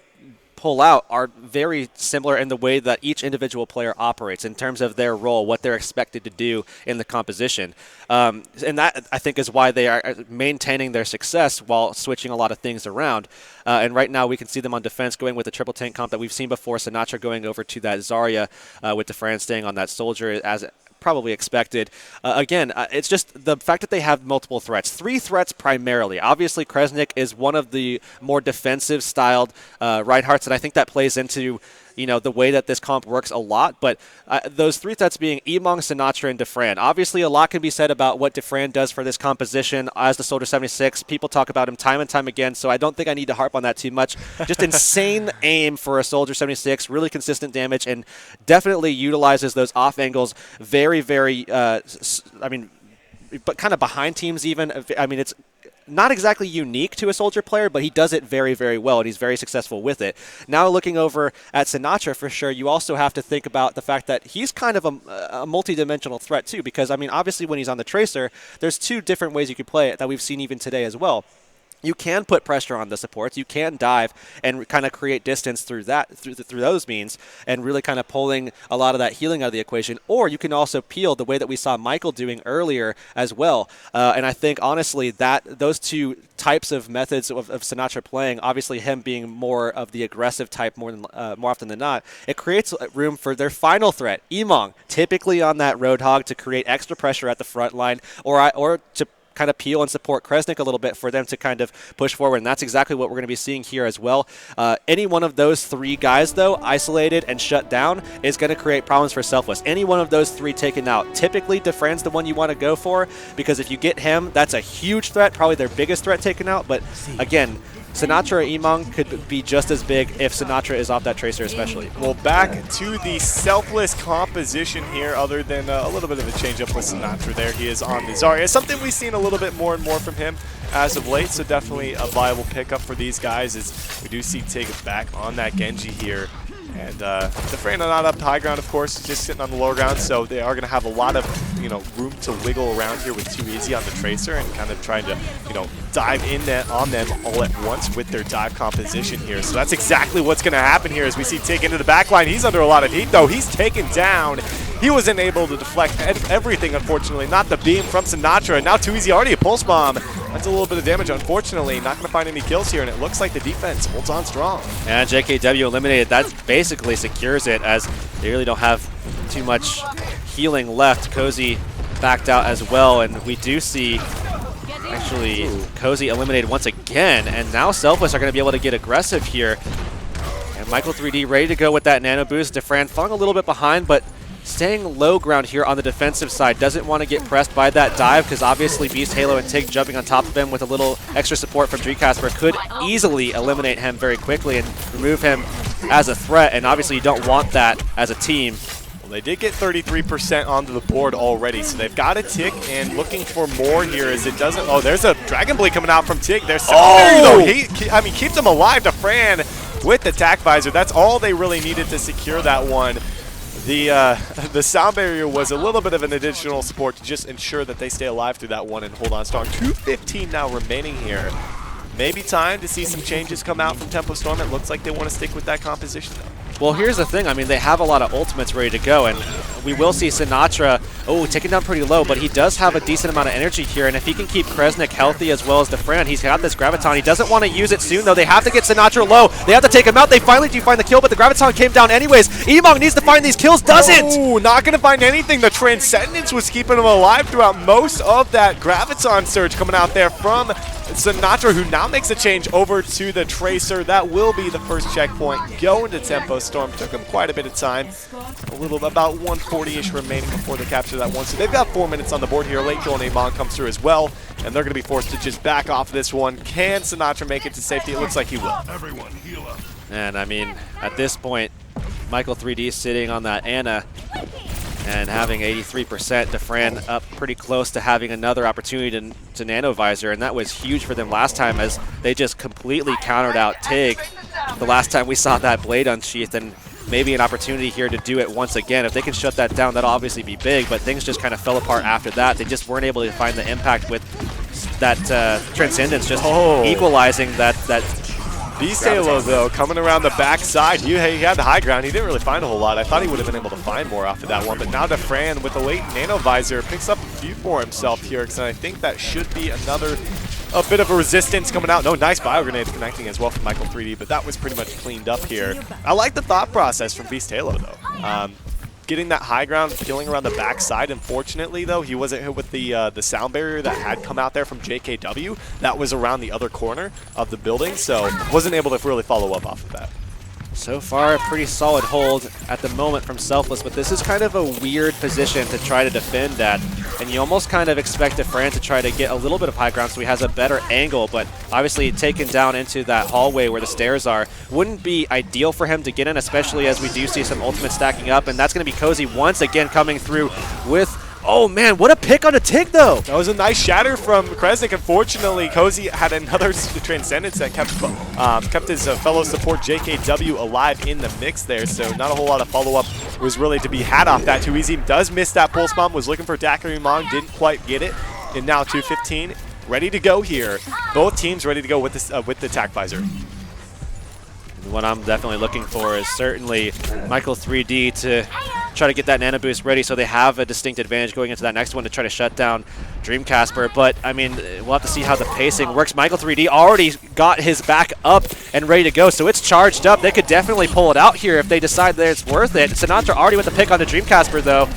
pull out are very similar in the way that each individual player operates in terms of their role, what they're expected to do in the composition. And that, I think, is why they are maintaining their success while switching a lot of things around. And right now we can see them on defense going with the triple tank comp that we've seen before, Sinatra going over to that Zarya with Defran staying on that Soldier as probably expected. Again, it's just the fact that they have multiple threats. 3 threats primarily. Obviously, Kresnik is one of the more defensive-styled Reinhardts, and I think that plays into, you know, the way that this comp works a lot. But those 3 threats being Emong, Sinatra, and Defran. Obviously, a lot can be said about what Defran does for this composition as the Soldier 76. People talk about him time and time again, so I don't think I need to harp on that too much. Just insane aim for a Soldier 76, really consistent damage, and definitely utilizes those off angles very, very, but kind of behind teams even. I mean, it's not exactly unique to a Soldier player, but he does it very, very well, and he's very successful with it. Now looking over at Sinatra, for sure, you also have to think about the fact that he's kind of a multi-dimensional threat too, because, I mean, obviously when he's on the Tracer, there's 2 different ways you could play it that we've seen even today as well. You can put pressure on the supports. You can dive and kind of create distance through those means, and really kind of pulling a lot of that healing out of the equation. Or you can also peel the way that we saw Michael doing earlier as well. And I think honestly that those 2 types of methods of Sinatra playing, obviously him being more of the aggressive type more often than not, it creates room for their final threat, Emong, typically on that Roadhog to create extra pressure at the front line, or to kind of peel and support Kresnik a little bit for them to kind of push forward, and that's exactly what we're going to be seeing here as well. Any one of those 3 guys, though, isolated and shut down, is going to create problems for Selfless. Any one of those 3 taken out. Typically, Defran's the one you want to go for, because if you get him, that's a huge threat, probably their biggest threat taken out, but again, Sinatra or Emong could be just as big if Sinatra is off that Tracer especially. Well, back to the Selfless composition here, other than a little bit of a change-up with Sinatra there. He is on the Zarya. It's something we've seen a little bit more and more from him as of late, so definitely a viable pickup for these guys as we do see Tig back on that Genji here. And Defran are not up high ground, of course, just sitting on the lower ground, so they are going to have a lot of, you know, room to wiggle around here with Too Easy on the Tracer and kind of trying to, you know, dive in on them all at once with their dive composition here. So that's exactly what's going to happen here as we see Tig into the back line. He's under a lot of heat, though. He's taken down. He wasn't able to deflect everything, unfortunately. Not the beam from Sinatra. Now Too Easy already a pulse bomb. That's a little bit of damage, unfortunately. Not going to find any kills here, and it looks like the defense holds on strong. And JKW eliminated. That basically secures it, as they really don't have too much healing left. Cozy backed out as well, and we do see actually Cozy eliminated once again, and now Selfless are going to be able to get aggressive here. And Michael 3D ready to go with that nano boost. Defran falling a little bit behind, but staying low ground here on the defensive side. Doesn't want to get pressed by that dive, because obviously Beast Halo and Tig jumping on top of him with a little extra support from Dreamcasper could easily eliminate him very quickly and remove him as a threat, and obviously you don't want that as a team. Well, they did get 33% onto the board already, so they've got a tick and looking for more here as it doesn't. Oh, there's a Dragon Blade coming out from Tig. There's I mean, keeps him alive to Fran with the tack visor. That's all they really needed to secure that one. The sound barrier was a little bit of an additional support to just ensure that they stay alive through that one and hold on strong. 2:15 now remaining here. Maybe time to see some changes come out from Tempo Storm. It looks like they want to stick with that composition, though. Well, here's the thing. I mean, they have a lot of ultimates ready to go, and we will see Sinatra, taken down pretty low, but he does have a decent amount of energy here, and if he can keep Kresnik healthy as well as Defran, he's got this Graviton. He doesn't want to use it soon, though. They have to get Sinatra low. They have to take him out. They finally do find the kill, but the Graviton came down anyways. Emong needs to find these kills, doesn't! Oh, not going to find anything. The Transcendence was keeping him alive throughout most of that Graviton surge coming out there from Sinatra, who now makes a change over to the Tracer. That will be the first checkpoint going to Tempo Storm. Took him quite a bit of time. About 140-ish remaining before they capture that one. So they've got 4 minutes on the board here. Late kill and Amon comes through as well, and they're going to be forced to just back off this one. Can Sinatra make it to safety? It looks like he will. Everyone heal up. And I mean, at this point, Michael 3D sitting on that Ana and having 83%. Defran up pretty close to having another opportunity to Nano Visor, and that was huge for them last time, as they just completely countered out Tig the last time we saw that blade unsheathed, and maybe an opportunity here to do it once again. If they can shut that down, that'll obviously be big, but things just kind of fell apart after that. They just weren't able to find the impact with that Transcendence just equalizing that Beast Halo, though, coming around the backside. He had the high ground. He didn't really find a whole lot. I thought he would have been able to find more off of that one. But now Defran, with the late Nano Visor, picks up a few for himself here. And I think that should be a bit of a resistance coming out. No, nice bio grenades connecting as well from Michael 3D. But that was pretty much cleaned up here. I like the thought process from Beast Halo, though. Getting that high ground, killing around the backside. Unfortunately, though, he wasn't hit with the sound barrier that had come out there from JKW. That was around the other corner of the building, so wasn't able to really follow up off of that. So far, a pretty solid hold at the moment from Selfless, but this is kind of a weird position to try to defend at. And you almost kind of expect Defran to try to get a little bit of high ground so he has a better angle, but obviously taken down into that hallway where the stairs are wouldn't be ideal for him to get in, especially as we do see some ultimates stacking up, and that's going to be Cozy once again coming through with... Oh man, what a pick on a Tig, though! That was a nice shatter from Kresnik. Unfortunately, Cozy had another Transcendence that kept his fellow support JKW alive in the mix there, so not a whole lot of follow-up was really to be had off that. Too Easy does miss that pulse bomb, was looking for Daiquiri Mong, didn't quite get it, and now 2:15 ready to go here. Both teams ready to go with the tack visor. What I'm definitely looking for is certainly Michael 3D to try to get that Nano Boost ready so they have a distinct advantage going into that next one to try to shut down Dreamcasper. But, I mean, we'll have to see how the pacing works. Michael 3D already got his back up and ready to go, so it's charged up. They could definitely pull it out here if they decide that it's worth it. Sinatra already with the pick on the Dreamcasper, though.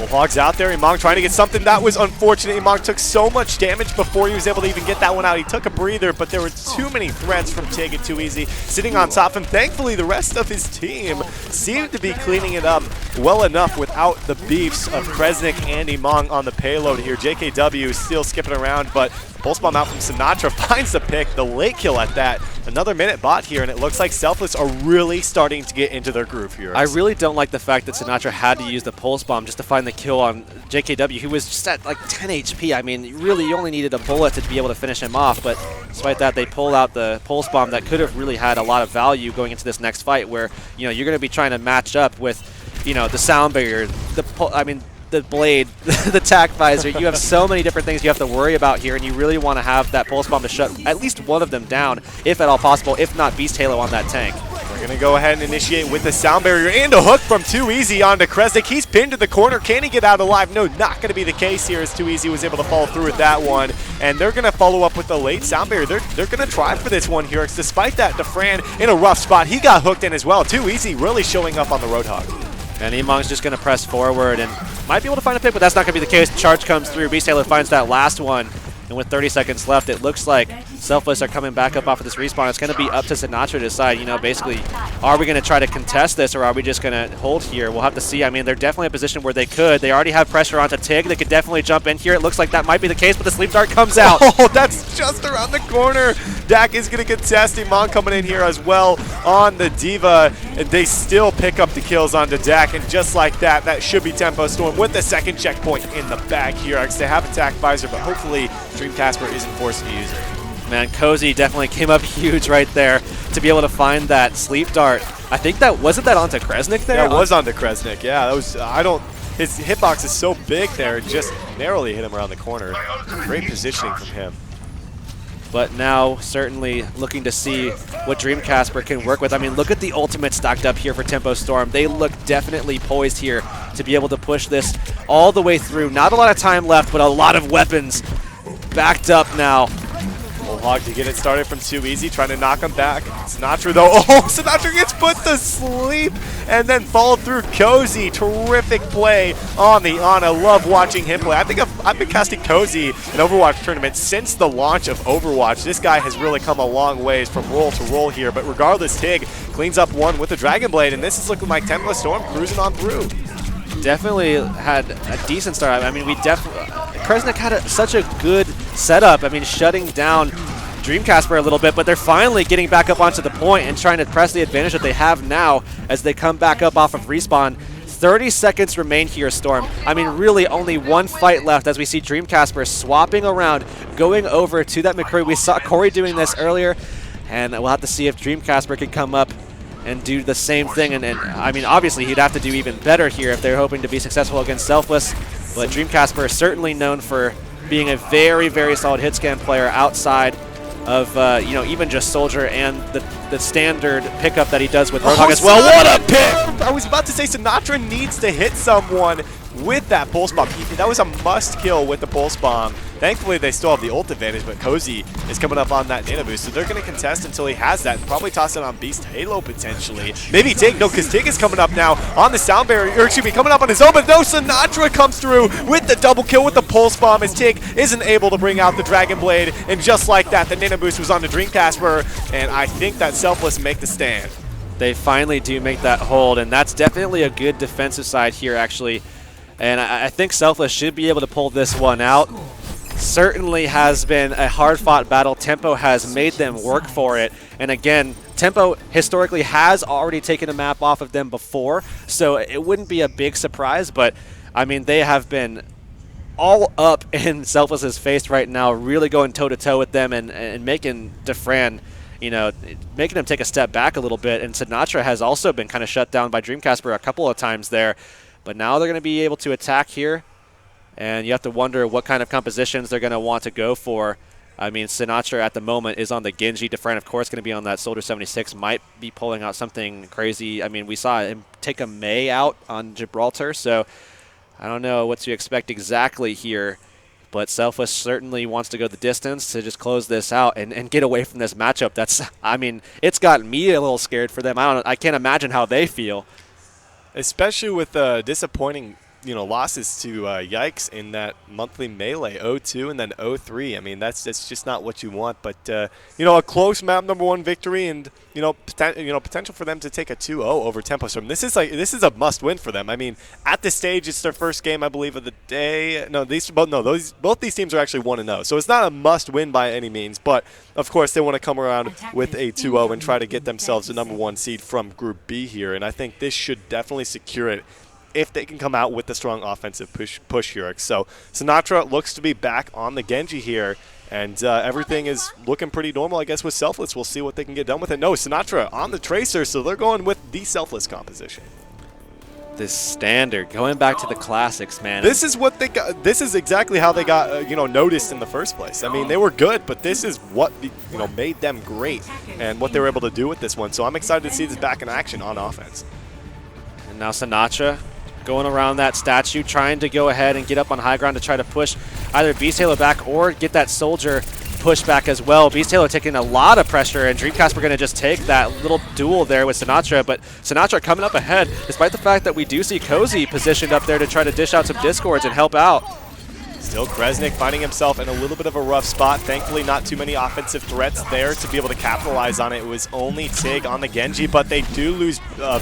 Hog's out there. Imong trying to get something. That was unfortunate. Imong took so much damage before he was able to even get that one out. He took a breather, but there were too many threats from Tig and Too Easy sitting on top of him. Thankfully, the rest of his team seemed to be cleaning it up well enough without the beefs of Kresnik and Imong on the payload here. JKW is still skipping around, but pulse bomb out from Sinatra finds the pick, the late kill at that. Another minute bot here, and it looks like Selfless are really starting to get into their groove here. I really don't like the fact that Sinatra had to use the pulse bomb just to find the kill on JKW, who was just at like 10 HP. I mean, really, you only needed a bullet to be able to finish him off, but despite that, they pull out the pulse bomb that could have really had a lot of value going into this next fight where, you know, you're going to be trying to match up with, you know, the sound barrier. the blade, the tack visor. You have so many different things you have to worry about here, and you really want to have that pulse bomb to shut at least one of them down, if at all possible, if not Beast Halo on that tank. We're going to go ahead and initiate with the sound barrier and a hook from Too Easy onto Kresnik. He's pinned to the corner. Can he get out alive? No, not going to be the case here, as Too Easy was able to follow through with that one. And they're going to follow up with the late sound barrier. They're going to try for this one here. Despite that, DeFran in a rough spot. He got hooked in as well. Too Easy really showing up on the Roadhog. And Emong's just going to press forward and might be able to find a pick, but that's not going to be the case. Charge comes through. Beast Halo finds that last one. And with 30 seconds left, it looks like Selfless are coming back up off of this respawn. It's going to be up to Sinatra to decide, basically, are we going to try to contest this or are we just going to hold here? We'll have to see. I mean, they're definitely in a position where they could. They already have pressure onto Tig. They could definitely jump in here. It looks like that might be the case, but the sleep dart comes out. Oh, that's just around the corner. Dak is going to contest. Emong coming in here as well on the Diva. And they still pick up the kills onto Dak. And just like that, that should be Tempo Storm with the second checkpoint in the bag here. They have attack visor, but hopefully Dreamcasper isn't forced to use it. Man, Cozy definitely came up huge right there to be able to find that sleep dart. I think that wasn't that onto Kresnik there? Yeah, it was onto Kresnik. Yeah, that was. His hitbox is so big there, it just narrowly hit him around the corner. Great positioning from him. But now certainly looking to see what Dreamcasper can work with. I mean, look at the ultimate stacked up here for Tempo Storm. They look definitely poised here to be able to push this all the way through. Not a lot of time left, but a lot of weapons backed up now. Hog to get it started from Too Easy, trying to knock him back. Sinatra though, oh, Sinatra gets put to sleep and then followed through Cozy. Terrific play on the On. I love watching him play. I think I've been casting Cozy in Overwatch tournaments since the launch of Overwatch. This guy has really come a long ways from role to role here, but regardless, Tig cleans up one with the Dragon Blade, and this is looking like Tempo Storm cruising on through. Definitely had a decent start. I mean, Kresnik had such a good setup. I mean, shutting down Dreamcasper a little bit, but they're finally getting back up onto the point and trying to press the advantage that they have now as they come back up off of respawn. 30 seconds remain here, Storm. I mean, really only one fight left as we see Dreamcasper swapping around, going over to that McCree. We saw Corey doing this earlier, and we'll have to see if Dreamcasper can come up and do the same thing. And I mean, obviously, he'd have to do even better here if they're hoping to be successful against Selfless. But Dreamcasper is certainly known for being a very, very solid hit scan player outside of, even just Soldier and the standard pickup that he does with Roadhog as well. What a pick! I was about to say Sinatra needs to hit someone with that pulse bomb. That was a must kill with the pulse bomb. Thankfully, they still have the ult advantage, but Cozy is coming up on that nano boost, so they're going to contest until he has that and probably toss it on Beast Halo potentially. Maybe Tig, no, because Tig is coming up now on the sound barrier, or excuse me, coming up on his own, but no, Sinatra comes through with the double kill with the pulse bomb as Tig isn't able to bring out the Dragon Blade, and just like that, the nano boost was on the Dreamcasper, and I think that Selfless make the stand. They finally do make that hold, and that's definitely a good defensive side here, actually. And I think Selfless should be able to pull this one out. Certainly has been a hard-fought battle. Tempo has made them work for it. And again, Tempo historically has already taken a map off of them before, so it wouldn't be a big surprise. But, I mean, they have been all up in Selfless's face right now, really going toe-to-toe with them and making DeFran, making him take a step back a little bit. And Sinatra has also been kind of shut down by Dreamcasper a couple of times there. But now they're going to be able to attack here. And you have to wonder what kind of compositions they're going to want to go for. I mean, Sinatra at the moment is on the Genji. DeFran, of course, going to be on that Soldier 76. Might be pulling out something crazy. I mean, we saw him take a May out on Gibraltar. So I don't know what to expect exactly here. But Selfless certainly wants to go the distance to just close this out and get away from this matchup. That's, I mean, it's gotten me a little scared for them. I can't imagine how they feel. Especially with disappointing losses to Yikes in that monthly melee, 0-2 and then 0-3. I mean, that's just not what you want. But a close map #1 victory, and potential for them to take a 2-0 over Tempo Storm. This is a must-win for them. I mean, at this stage, it's their first game, I believe, of the day. No, both these teams are actually 1-0, so it's not a must-win by any means. But of course, they want to come around with a 2-0 and try to get themselves the #1 seed from Group B here. And I think this should definitely secure it if they can come out with the strong offensive push here. So Sinatra looks to be back on the Genji here, and everything is looking pretty normal, I guess, with Selfless. We'll see what they can get done with it. No, Sinatra on the Tracer, so they're going with the Selfless composition. this standard, going back to the classics, man. This is what they got. This is exactly how they got, noticed in the first place. I mean, they were good, but this is what made them great, and what they were able to do with this one. So I'm excited to see this back in action on offense. And now Sinatra going around that statue, trying to go ahead and get up on high ground to try to push either Beast Halo back or get that Soldier push back as well. Beast Halo taking a lot of pressure, and Dreamcast were going to just take that little duel there with Sinatra, but Sinatra coming up ahead, despite the fact that we do see Cozy positioned up there to try to dish out some discords and help out. Still Kresnik finding himself in a little bit of a rough spot. Thankfully, not too many offensive threats there to be able to capitalize on it. It was only Tig on the Genji, but they do lose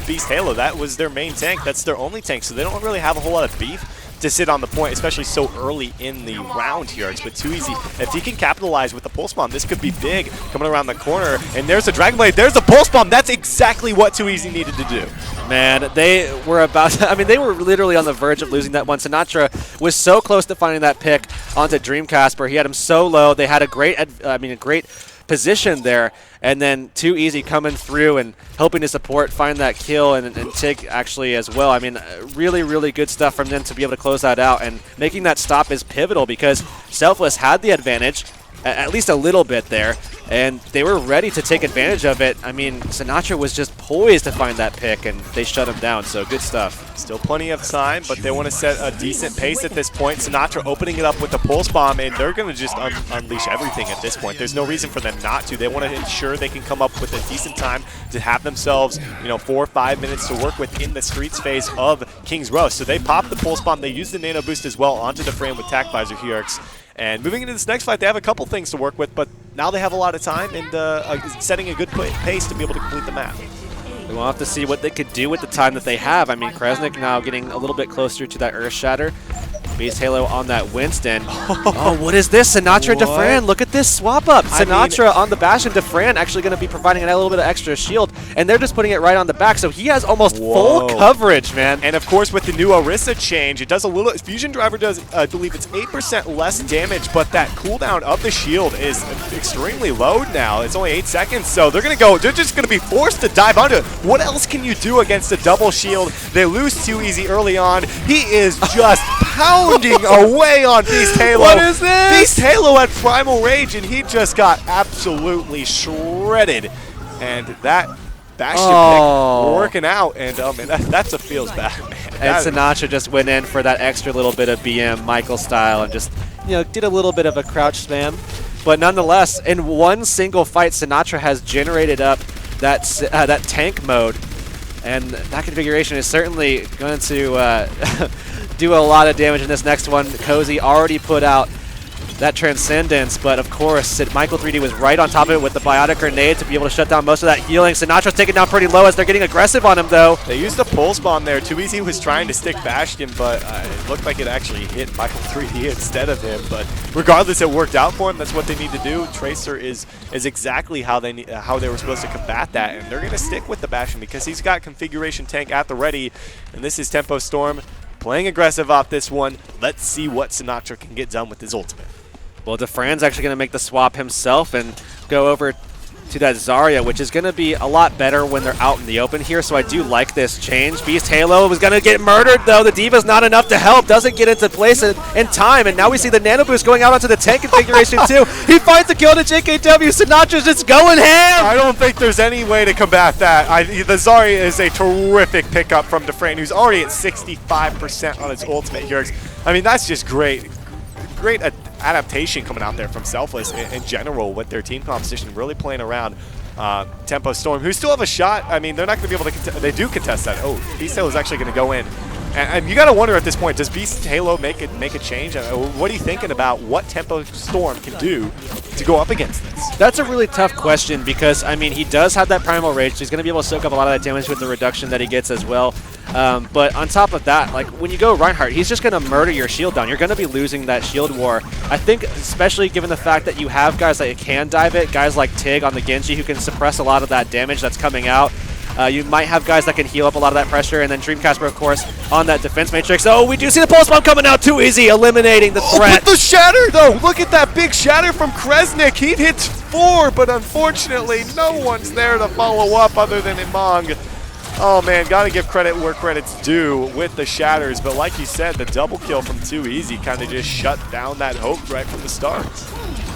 Beast Halo. That was their main tank. That's their only tank, so they don't really have a whole lot of beef to sit on the point, especially so early in the round here. But Too Easy, if he can capitalize with the Pulse Bomb, this could be big coming around the corner. And there's a Dragon Blade, there's a Pulse Bomb. That's exactly what Too Easy needed to do. Man, they were about to, I mean, they were literally on the verge of losing that one. Sinatra was so close to finding that pick onto Dreamcast, where he had him so low. They had a great position there, and then Too Easy coming through and helping to support, find that kill, and Tig actually as well. I mean, really, really good stuff from them to be able to close that out, and making that stop is pivotal because Selfless had the advantage, at least a little bit there, and they were ready to take advantage of it. I mean, Sinatra was just poised to find that pick, and they shut him down, so good stuff. Still plenty of time, but they want to set a decent pace at this point. Sinatra opening it up with the Pulse Bomb, and they're going to just unleash everything at this point. There's no reason for them not to. They want to ensure they can come up with a decent time to have themselves, 4 or 5 minutes to work with in the streets phase of King's Row. So they pop the Pulse Bomb. They use the Nano Boost as well onto the frame with Tac Visor Helix. And moving into this next fight, they have a couple things to work with, but now they have a lot of time and setting a good pace to be able to complete the map. We'll have to see what they could do with the time that they have. I mean, Kresnik now getting a little bit closer to that Earth Shatter. Beast Halo on that Winston. Oh, what is this? Sinatra and Defran. Look at this swap up. Sinatra on the Bash, and Defran actually going to be providing a little bit of extra shield, and they're just putting it right on the back, so he has almost full coverage, man. And of course, with the new Orisa change, it does a little. Fusion Driver does, I believe it's 8% less damage, but that cooldown of the shield is extremely low now. It's only 8 seconds, so they're just going to be forced to dive onto it. What else can you do against a double shield? They lose Too Easy early on. He is just pounding away on Beast Halo. What is this? Beast Halo at Primal Rage, and he just got absolutely shredded. And that Bastion pick working out, and oh man, that's a feels bad, man. And Sinatra just went in for that extra little bit of BM Michael style and just did a little bit of a crouch spam. But nonetheless, in one single fight, Sinatra has generated up that tank mode, and that configuration is certainly going to do a lot of damage in this next one. Cozy already put out that Transcendence, but of course, Michael 3D was right on top of it with the Biotic Grenade to be able to shut down most of that healing. Sinatra's taken down pretty low as they're getting aggressive on him, though. They used the Pulse Bomb there. Too Easy was trying to stick Bastion, but it looked like it actually hit Michael 3D instead of him. But regardless, it worked out for him. That's what they need to do. Tracer is exactly how they were supposed to combat that, and they're going to stick with the Bastion because he's got Configuration Tank at the ready, and this is Tempo Storm playing aggressive off this one. Let's see what Sinatra can get done with his ultimate. Well, Defran's actually going to make the swap himself and go over to that Zarya, which is going to be a lot better when they're out in the open here, so I do like this change. Beast Halo was going to get murdered, though. The Diva's not enough to help, doesn't get into place in time, and now we see the Nano Boost going out onto the tank configuration, too. He finds the kill to JKW. Sinatra's just going ham! I don't think there's any way to combat that. The Zarya is a terrific pickup from Defran, who's already at 65% on his ultimate here. I mean, that's just great. Great adaptation coming out there from Selfless in general with their team composition, really playing around Tempo Storm, who still have a shot. I mean, they're not going to be able to they do contest that. Oh, Beast Halo is actually going to go in. And you got to wonder at this point, does Beast Halo make a change? What are you thinking about what Tempo Storm can do to go up against this? That's a really tough question because, I mean, he does have that Primal Rage. So he's going to be able to soak up a lot of that damage with the reduction that he gets as well. But on top of that, like when you go Reinhardt, he's just going to murder your shield down. You're going to be losing that shield war. I think especially given the fact that you have guys that can dive it, guys like Tig on the Genji who can suppress a lot of that damage that's coming out. You might have guys that can heal up a lot of that pressure, and then Dreamcast, of course, on that defense matrix. Oh, we do see the Pulse Bomb coming out. Too Easy, eliminating the threat. With the Shatter, though. Look at that big Shatter from Kresnik. He hits 4, but unfortunately, no one's there to follow up other than Imong. Oh man, gotta give credit where credit's due with the shatters, but like you said, the double kill from Too Easy kind of just shut down that hope right from the start.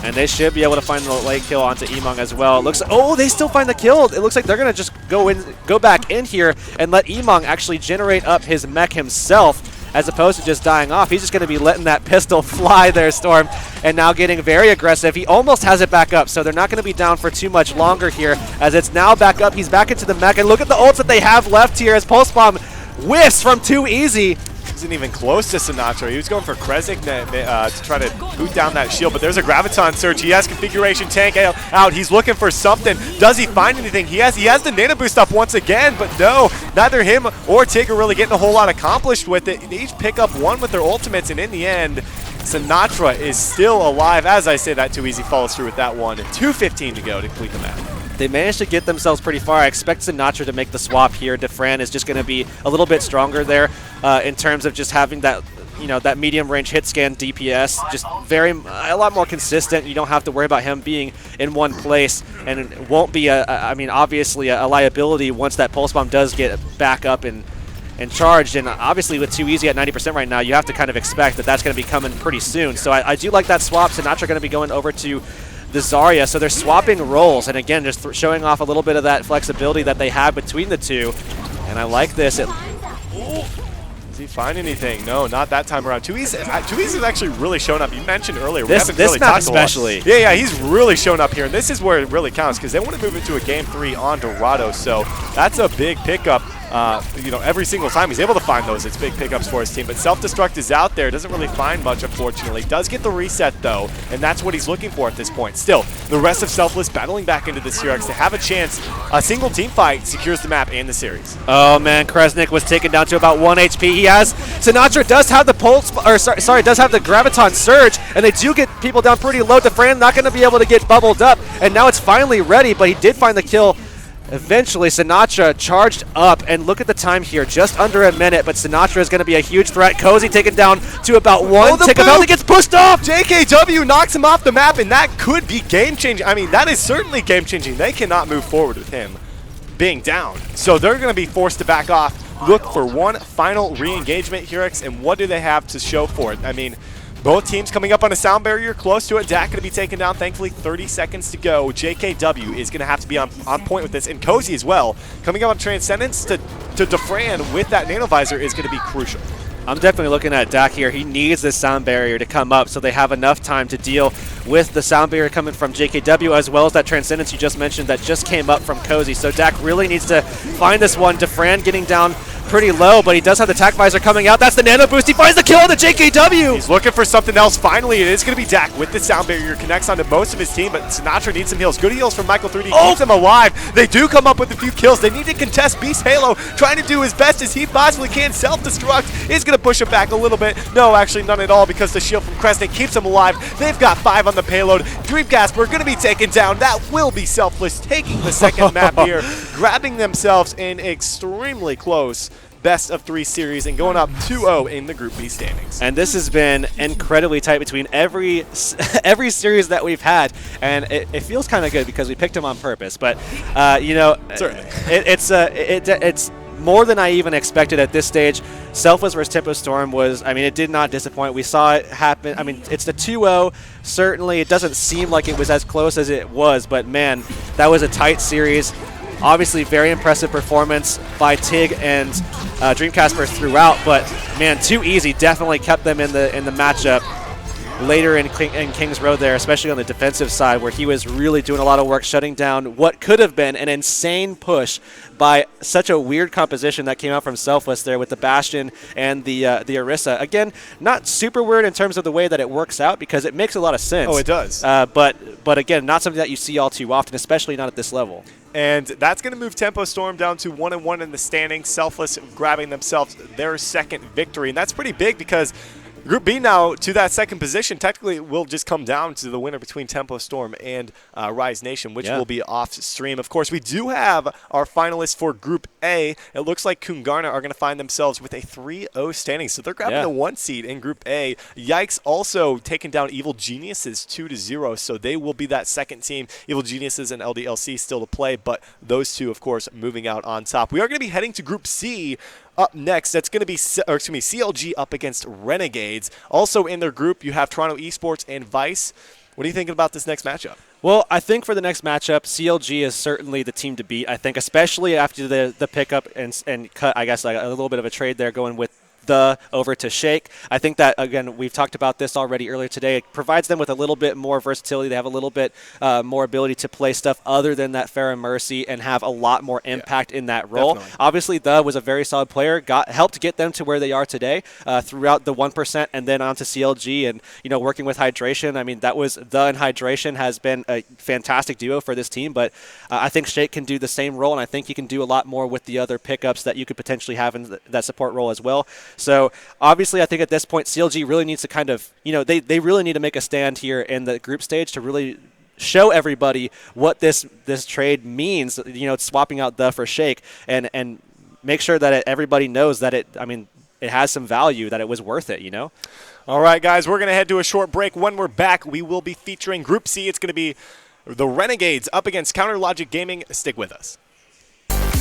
And they should be able to find the late kill onto Emong as well. It looks like, oh, they still find the kill. It looks like they're gonna just go back in here and let Emong actually generate up his mech himself, as opposed to just dying off. He's just going to be letting that pistol fly there, Storm, and now getting very aggressive. He almost has it back up, so they're not going to be down for too much longer here, as it's now back up. He's back into the mech, and look at the ults that they have left here as Pulse Bomb whiffs from Too Easy. Isn't even close to Sinatra. He was going for Kresnik to try to boot down that shield, but there's a Graviton surge. He has configuration tank out. He's looking for something. Does he find anything? He has the nano boost up once again, but no, neither him or Tig are really getting a whole lot accomplished with it. They each pick up one with their ultimates, and in the end, Sinatra is still alive. As I say, that Too Easy follows through with that one. 2:15 to go to complete the map. They managed to get themselves pretty far. I expect Sinatra to make the swap here. Defran is just going to be a little bit stronger there in terms of just having that, that medium range hit scan DPS, just a lot more consistent. You don't have to worry about him being in one place, and it won't be obviously a liability once that pulse bomb does get back up and charged. And obviously with Too Easy at 90% right now, you have to kind of expect that that's going to be coming pretty soon. So I do like that swap. Sinatra going to be going over to the Zarya, so they're swapping roles, and again, just showing off a little bit of that flexibility that they have between the two, and I like this. Does he find anything? No, not that time around. Too Easy is actually really shown up. You mentioned earlier, this really map especially. Yeah, he's really shown up here, and this is where it really counts, because they want to move into a Game 3 on Dorado, so that's a big pickup. Every single time he's able to find those, it's big pickups for his team. But Self-Destruct is out there. Doesn't really find much, unfortunately. Does get the reset, though, and that's what he's looking for at this point. Still, the rest of Selfless battling back into this T-Rex to have a chance. A single team fight secures the map and the series. Oh, man, Kresnik was taken down to about 1 HP. Sinatra does have the does have the Graviton Surge, and they do get people down pretty low. Defran not going to be able to get bubbled up, and now it's finally ready, but he did find the kill. Eventually, Sinatra charged up, and look at the time here, just under a minute, but Sinatra is going to be a huge threat. Cozy taken down to about one. Tickavelli gets pushed off! JKW knocks him off the map, and that could be game-changing. I mean, that is certainly game-changing. They cannot move forward with him being down. So they're going to be forced to back off, look for one final re-engagement, Hurex, and what do they have to show for it? I mean, both teams coming up on a sound barrier close to it. Dak going to be taken down. Thankfully, 30 seconds to go. JKW is going to have to be on point with this. And Cozy as well. Coming up on Transcendence to Defran with that nanovisor is going to be crucial. I'm definitely looking at Dak here. He needs this sound barrier to come up so they have enough time to deal with the sound barrier coming from JKW, as well as that Transcendence you just mentioned that just came up from Cozy. So Dak really needs to find this one. Defran getting down pretty low, but he does have the tac visor coming out. That's the nano boost. He finds the kill on the JKW. He's looking for something else. Finally, it is going to be Dak with the sound barrier. Connects onto most of his team, but Sinatra needs some heals. Good heals from Michael 3D. Keeps him alive. They do come up with a few kills. They need to contest Beast Halo, trying to do his best as he possibly can. Self-destruct is going to push him back a little bit. No, actually none at all, because the shield from Kresnik keeps him alive. They've got 5 on the payload. Dreamcasper going to be taken down. That will be Selfless taking the second map here, grabbing themselves in extremely close best-of-3 series and going up 2-0 in the Group B standings. And this has been incredibly tight between every series that we've had, and it feels kind of good because we picked them on purpose. But Certainly. It's more than I even expected at this stage. Selfless versus Tempo Storm was, it did not disappoint. We saw it happen. It's the 2-0. Certainly, it doesn't seem like it was as close as it was, but man, that was a tight series. Obviously, very impressive performance by Tig and Dreamcasper throughout, but man, Too Easy definitely kept them in the matchup later in King's Road there, especially on the defensive side, where he was really doing a lot of work shutting down what could have been an insane push by such a weird composition that came out from Selfless there with the Bastion and the Orisa. Again, not super weird in terms of the way that it works out, because it makes a lot of sense. Oh, it does. But again, not something that you see all too often, especially not at this level. And that's going to move Tempo Storm down to 1-1 in the standings. Selfless grabbing themselves their second victory. And that's pretty big because Group B now to that second position. Technically, it will just come down to the winner between Tempo Storm and Rise Nation, which will be off stream. Of course, we do have our finalists for Group A. It looks like Kungarna are going to find themselves with a 3-0 standing, so they're grabbing the 1 seed in Group A. Yikes also taking down Evil Geniuses 2-0, so they will be that second team. Evil Geniuses and LDLC still to play, but those two, of course, moving out on top. We are going to be heading to Group C. Up next, that's going to be CLG up against Renegades. Also in their group, you have Toronto Esports and Vice. What are you thinking about this next matchup? Well, I think for the next matchup, CLG is certainly the team to beat. I think especially after the pickup and cut, I guess, like a little bit of a trade there going with over to Shake. I think that, again, we've talked about this already earlier today. It provides them with a little bit more versatility. They have a little bit more ability to play stuff other than that Fair and Mercy and have a lot more impact in that role. Definitely. Obviously, was a very solid player, helped get them to where they are today throughout the 1% and then onto CLG and, working with Hydration. I mean, that was and Hydration has been a fantastic duo for this team, but I think Shake can do the same role, and I think he can do a lot more with the other pickups that you could potentially have in that support role as well. So obviously, I think at this point, CLG really needs to kind of, they really need to make a stand here in the group stage to really show everybody what this trade means, swapping out for Shake and make sure that everybody knows that it has some value, that it was worth it, All right, guys, we're going to head to a short break. When we're back, we will be featuring Group C. It's going to be the Renegades up against Counter Logic Gaming. Stick with us.